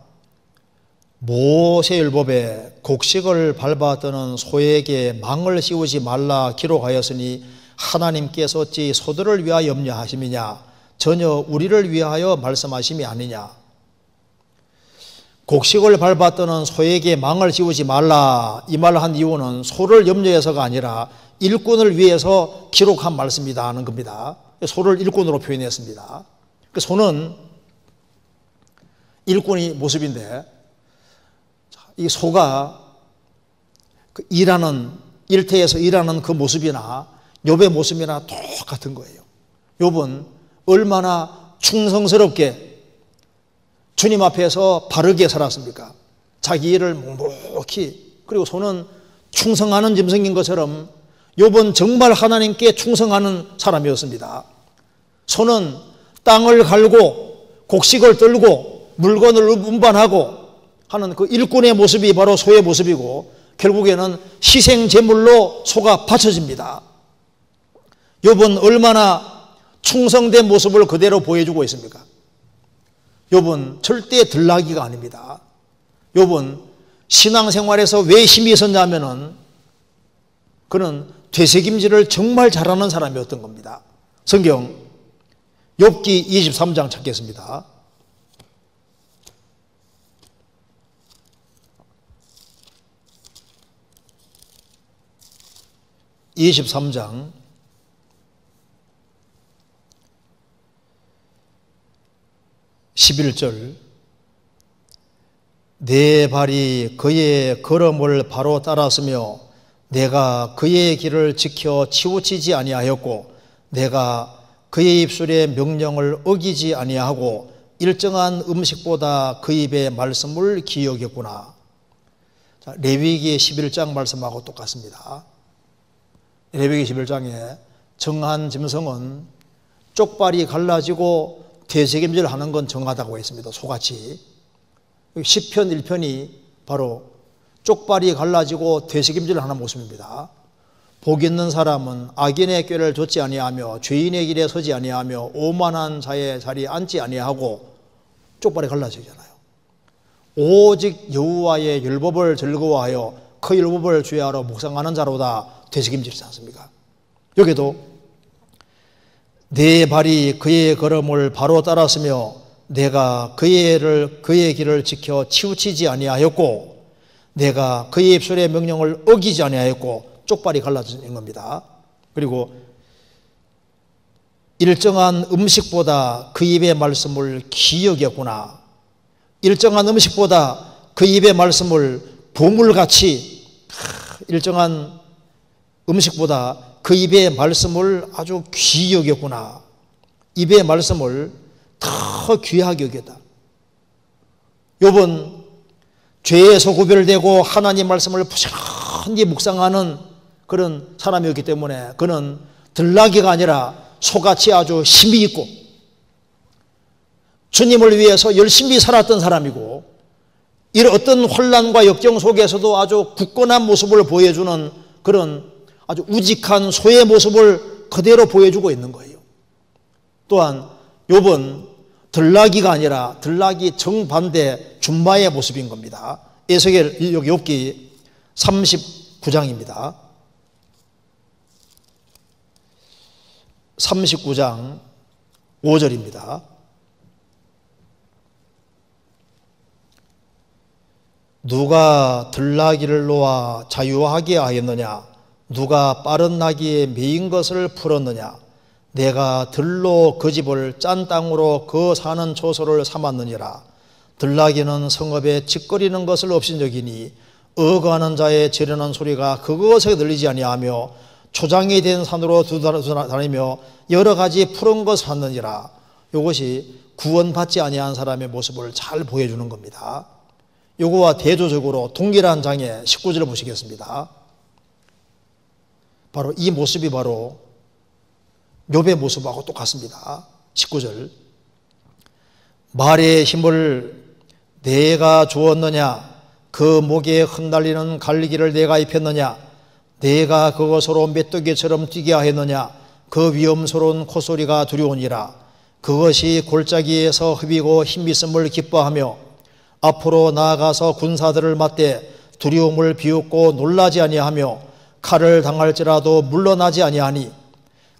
모세율법에 곡식을 밟아뜨는 소에게 망을 씌우지 말라 기록하였으니 하나님께서 어찌 소들을 위하여 염려하심이냐, 전혀 우리를 위하여 말씀하심이 아니냐. 곡식을 밟아뜨는 소에게 망을 씌우지 말라, 이 말을 한 이유는 소를 염려해서가 아니라 일꾼을 위해서 기록한 말씀이다 하는 겁니다. 소를 일꾼으로 표현했습니다. 소는 일꾼의 모습인데, 이 소가 일하는, 일터에서 일하는 그 모습이나 욥의 모습이나 똑같은 거예요. 욥은 얼마나 충성스럽게 주님 앞에서 바르게 살았습니까? 자기 일을 묵묵히. 그리고 소는 충성하는 짐승인 것처럼 욥은 정말 하나님께 충성하는 사람이었습니다. 소는 땅을 갈고 곡식을 떨고 물건을 운반하고 하는 그 일꾼의 모습이 바로 소의 모습이고, 결국에는 희생 제물로 소가 바쳐집니다. 욥은 얼마나 충성된 모습을 그대로 보여주고 있습니까? 욥은 절대 들나귀가 아닙니다. 욥은 신앙생활에서 왜 힘이 있었냐면은 그는 되새김질을 정말 잘하는 사람이었던 겁니다. 성경 욥기 23장 찾겠습니다. 23장 11절. 내 발이 그의 걸음을 바로 따랐으며 내가 그의 길을 지켜 치우치지 아니하였고 내가 그의 입술의 명령을 어기지 아니하고 일정한 음식보다 그 입의 말씀을 기억했구나. 자, 레위기 11장 말씀하고 똑같습니다. 레위기 11장에 정한 짐승은 쪽발이 갈라지고 되새김질을 하는 건 정하다고 했습니다. 소같이. 시편 1편이 바로 쪽발이 갈라지고 되새김질을 하는 모습입니다. 복 있는 사람은 악인의 꾀를 좇지 아니하며 죄인의 길에 서지 아니하며 오만한 자의 자리에 앉지 아니하고, 쪽발이 갈라지잖아요. 오직 여호와의 율법을 즐거워하여 그 율법을 주야로 묵상하는 자로다 되새김질이지 않습니까? 여기도 내 발이 그의 걸음을 바로 따랐으며 내가 그의 길을 지켜 치우치지 아니하였고 내가 그의 입술의 명령을 어기지 아니하였고, 쪽발이 갈라진 겁니다. 그리고 일정한 음식보다 그 입의 말씀을 귀히 여겼구나. 일정한 음식보다 그 입의 말씀을 보물같이, 일정한 음식보다 그 입의 말씀을 아주 귀히 여겼구나. 입의 말씀을 더 귀하게 여겼다. 욥은 죄에서 구별되고 하나님 말씀을 부지런히 묵상하는 그런 사람이었기 때문에 그는 들나귀가 아니라 소같이 아주 힘이 있고 주님을 위해서 열심히 살았던 사람이고, 이런 어떤 혼란과 역경 속에서도 아주 굳건한 모습을 보여주는 그런 아주 우직한 소의 모습을 그대로 보여주고 있는 거예요. 또한 욥은 들나귀가 아니라 들나귀 정반대 준마의 모습인 겁니다. 에스겔 욥기 39장입니다. 39장 5절입니다. 누가 들나귀를 놓아 자유하게 하였느냐? 누가 빠른 나귀에 매인 것을 풀었느냐? 내가 들로 그 집을 짠 땅으로 그 사는 초소를 삼았느니라. 들나귀는 성읍에 찌꺼리는 것을 없인 적이니 어거하는 자의 지르는 소리가 그것에 들리지 아니하며 초장이 된 산으로 다니며 여러 가지 푸른 것을 하느니라. 이것이 구원받지 아니한 사람의 모습을 잘 보여주는 겁니다. 요거와 대조적으로 동일한 장의 19절을 보시겠습니다. 바로 이 모습이 바로 욥의 모습하고 똑같습니다. 19절. 말의 힘을 내가 주었느냐? 그 목에 흩날리는 갈기를 내가 입혔느냐? 내가 그것으로 메뚜기처럼 뛰게 하였느냐? 그 위험스러운 콧소리가 두려우니라. 그것이 골짜기에서 흡이고 힘있음을 기뻐하며 앞으로 나아가서 군사들을 맞대 두려움을 비웃고 놀라지 아니하며 칼을 당할지라도 물러나지 아니하니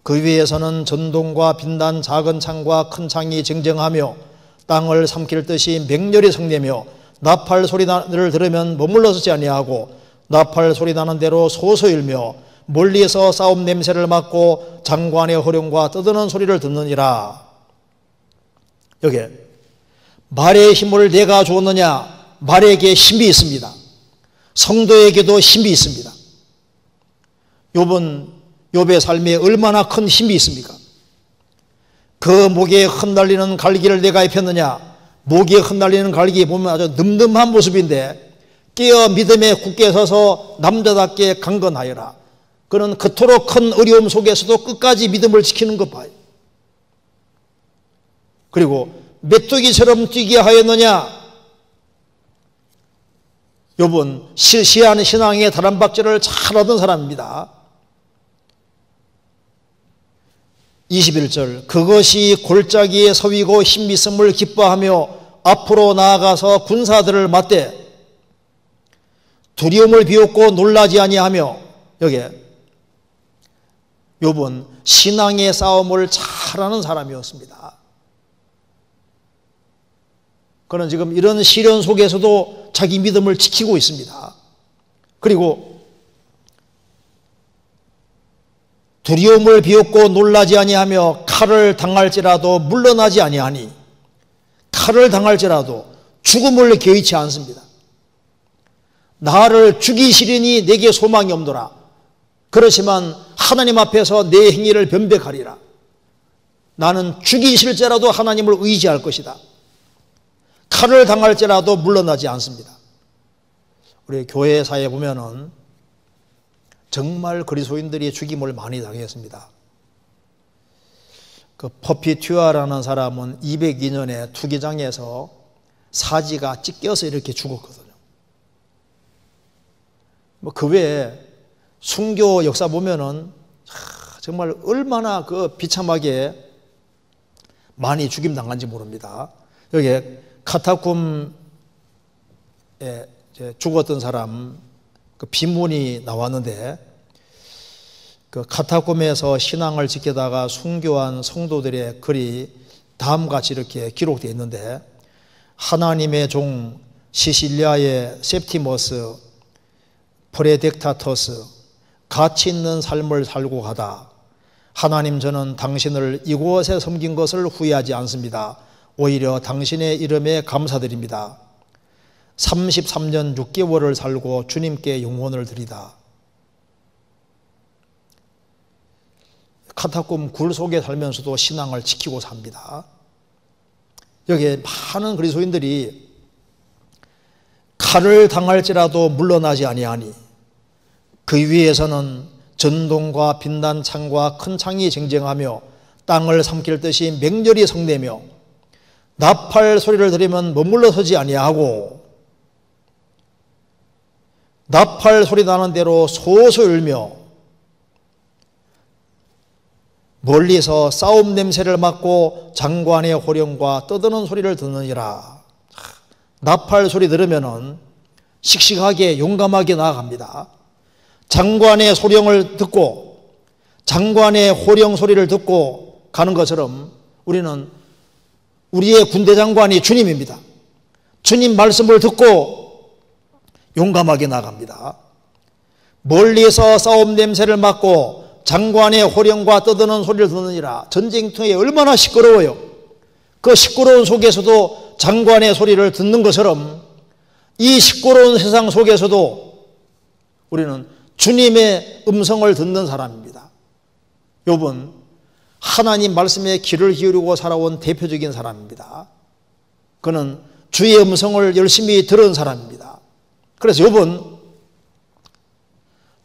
그 위에서는 전동과 빛난 작은 창과 큰 창이 쟁쟁하며 땅을 삼킬 듯이 맹렬히 성내며 나팔 소리를 들으면 머물러서지 아니하고 나팔 소리 나는 대로 소소일며 멀리서 싸움 냄새를 맡고 장관의 호령과 떠드는 소리를 듣느니라. 여기 말의 힘을 내가 주었느냐? 말에게 힘이 있습니다. 성도에게도 힘이 있습니다. 욥의 삶에 얼마나 큰 힘이 있습니까? 그 목에 흩날리는 갈기를 내가 입혔느냐? 목에 흩날리는 갈기 보면 아주 늠름한 모습인데 깨어 믿음에 굳게 서서 남자답게 강건하여라. 그는 그토록 큰 어려움 속에서도 끝까지 믿음을 지키는 것 봐요. 그리고 메뚜기처럼 뛰게 하였느냐? 욥은 실시한 신앙의 다람박질을 잘하던 사람입니다. 21절. 그것이 골짜기에 서위고 힘있음을 기뻐하며 앞으로 나아가서 군사들을 맞대 두려움을 비웃고 놀라지 아니하며, 여기 욥은 신앙의 싸움을 잘하는 사람이었습니다. 그는 지금 이런 시련 속에서도 자기 믿음을 지키고 있습니다. 그리고 두려움을 비웃고 놀라지 아니하며 칼을 당할지라도 물러나지 아니하니, 칼을 당할지라도 죽음을 개의치 않습니다. 나를 죽이시리니 내게 소망이 없노라. 그렇지만 하나님 앞에서 내 행위를 변백하리라. 나는 죽이실지라도 하나님을 의지할 것이다. 칼을 당할지라도 물러나지 않습니다. 우리 교회사에 보면은 정말 그리스도인들이 죽임을 많이 당했습니다. 그 퍼피튜아라는 사람은 202년에 투기장에서 사지가 찢겨서 이렇게 죽었거든요. 뭐 그 외에 순교 역사 보면은 정말 얼마나 그 비참하게 많이 죽임 당한지 모릅니다. 여기 카타쿰에 죽었던 사람 그 비문이 나왔는데, 그 카타쿰에서 신앙을 지키다가 순교한 성도들의 글이 다음같이 이렇게 기록되어 있는데, 하나님의 종 시실리아의 셉티머스 프레덱타터스, 가치 있는 삶을 살고 가다 하나님, 저는 당신을 이곳에 섬긴 것을 후회하지 않습니다. 오히려 당신의 이름에 감사드립니다. 33년 6개월을 살고 주님께 영혼을 드리다. 카타콤 굴 속에 살면서도 신앙을 지키고 삽니다. 여기에 많은 그리스도인들이 칼을 당할지라도 물러나지 아니하니 그 위에서는 전동과 빛난 창과 큰 창이 쟁쟁하며 땅을 삼킬 듯이 맹렬히 성내며 나팔 소리를 들으면 머물러 서지 아니하고 나팔 소리 나는 대로 소소 울며 멀리서 싸움 냄새를 맡고 장관의 호령과 떠드는 소리를 듣느니라. 나팔 소리 들으면은 씩씩하게 용감하게 나아갑니다. 장관의 소령을 듣고 장관의 호령 소리를 듣고 가는 것처럼 우리는 우리의 군대 장관이 주님입니다. 주님 말씀을 듣고 용감하게 나갑니다. 멀리서 싸움 냄새를 맡고 장관의 호령과 떠드는 소리를 듣느니라. 전쟁터에 얼마나 시끄러워요. 그 시끄러운 속에서도 장관의 소리를 듣는 것처럼 이 시끄러운 세상 속에서도 우리는 주님의 음성을 듣는 사람입니다. 욥은 하나님 말씀에 귀를 기울이고 살아온 대표적인 사람입니다. 그는 주의 음성을 열심히 들은 사람입니다. 그래서 욥은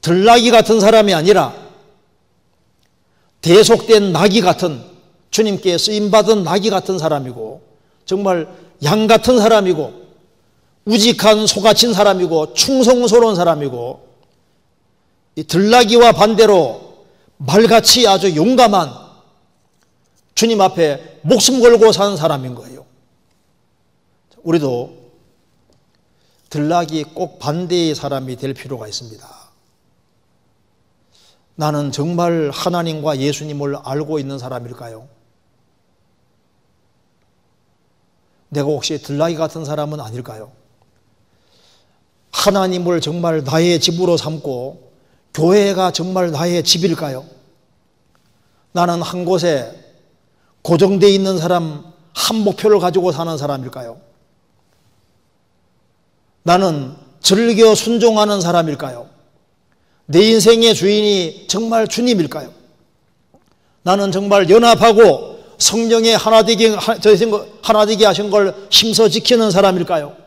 들나귀 같은 사람이 아니라 대속된 나귀 같은, 주님께 쓰임받은 나귀 같은 사람이고 정말 양 같은 사람이고 우직한 소같은 사람이고 충성스러운 사람이고 이 들나귀와 반대로 말같이 아주 용감한 주님 앞에 목숨 걸고 사는 사람인 거예요. 우리도 들나귀 꼭 반대의 사람이 될 필요가 있습니다. 나는 정말 하나님과 예수님을 알고 있는 사람일까요? 내가 혹시 들나귀 같은 사람은 아닐까요? 하나님을 정말 나의 집으로 삼고 교회가 정말 나의 집일까요? 나는 한 곳에 고정되어 있는 사람, 한 목표를 가지고 사는 사람일까요? 나는 즐겨 순종하는 사람일까요? 내 인생의 주인이 정말 주님일까요? 나는 정말 연합하고 성령의 하나 되게 하신 걸 힘써 지키는 사람일까요?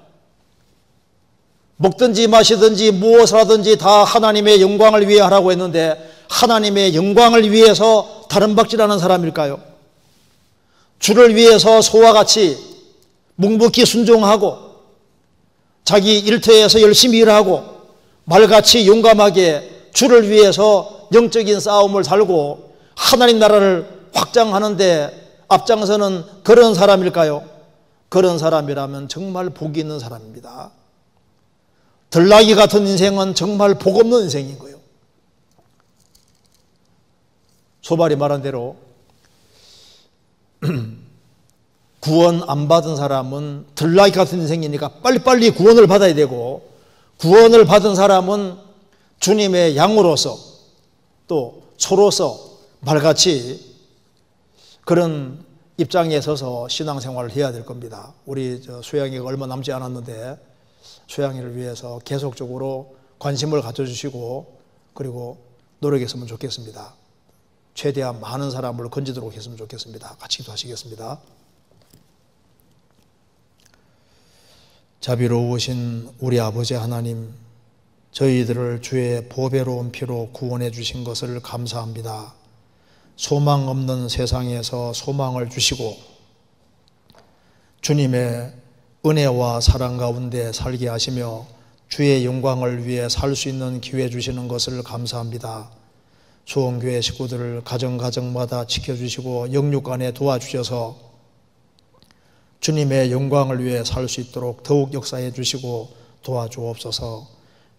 먹든지 마시든지 무엇을 하든지 다 하나님의 영광을 위해 하라고 했는데 하나님의 영광을 위해서 다른 박질하는 사람일까요? 주를 위해서 소와 같이 묵묵히 순종하고 자기 일터에서 열심히 일하고 말같이 용감하게 주를 위해서 영적인 싸움을 살고 하나님 나라를 확장하는데 앞장서는 그런 사람일까요? 그런 사람이라면 정말 복이 있는 사람입니다. 들나귀 같은 인생은 정말 복 없는 인생인 거예요. 소발이 말한 대로 구원 안 받은 사람은 들나귀 같은 인생이니까 빨리빨리 구원을 받아야 되고, 구원을 받은 사람은 주님의 양으로서 또 소로서 말같이 그런 입장에 서서 신앙생활을 해야 될 겁니다. 우리 수양이가 얼마 남지 않았는데 수양이를 위해서 계속적으로 관심을 가져주시고 그리고 노력했으면 좋겠습니다. 최대한 많은 사람을 건지도록 했으면 좋겠습니다. 같이 기도하시겠습니다. 자비로우신 우리 아버지 하나님, 저희들을 주의 보배로운 피로 구원해 주신 것을 감사합니다. 소망 없는 세상에서 소망을 주시고 주님의 은혜와 사랑 가운데 살게 하시며 주의 영광을 위해 살 수 있는 기회 주시는 것을 감사합니다. 수원교회 식구들을 가정마다 지켜주시고 영육간에 도와주셔서 주님의 영광을 위해 살 수 있도록 더욱 역사해 주시고 도와주옵소서.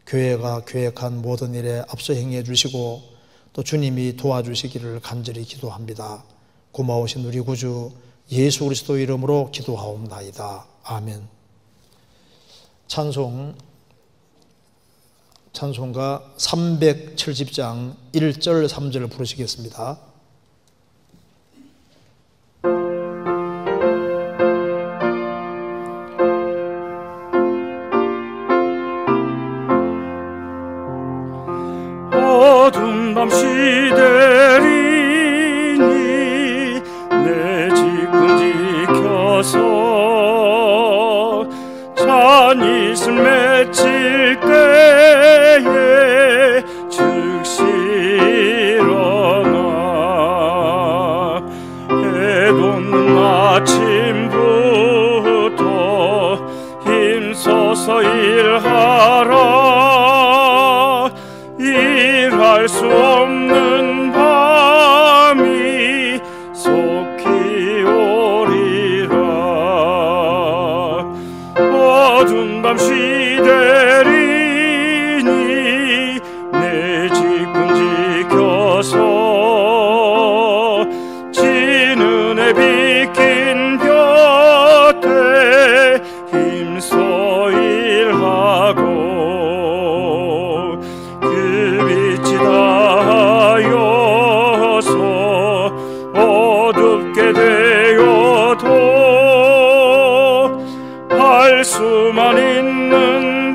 교회가 계획한 모든 일에 앞서 행해 주시고 또 주님이 도와주시기를 간절히 기도합니다. 고마우신 우리 구주 예수 그리스도 이름으로 기도하옵나이다. 아멘. 찬송가 370장 1절 3절 부르시겠습니다. 밤 시대리니 내 직분 지켜서 잔이슬 맺힐 때에 즉시 일어나 해 돋는 아침부터 힘써서 일하라. 일할 수 없는 밤이 속히 오리라. 어두운 밤 시대리니 내 직분 지켜서 지는 해 비킨 곁에 힘써 일하고 그 빛이 닿아여서 어둡게 되어도 할 수만 있는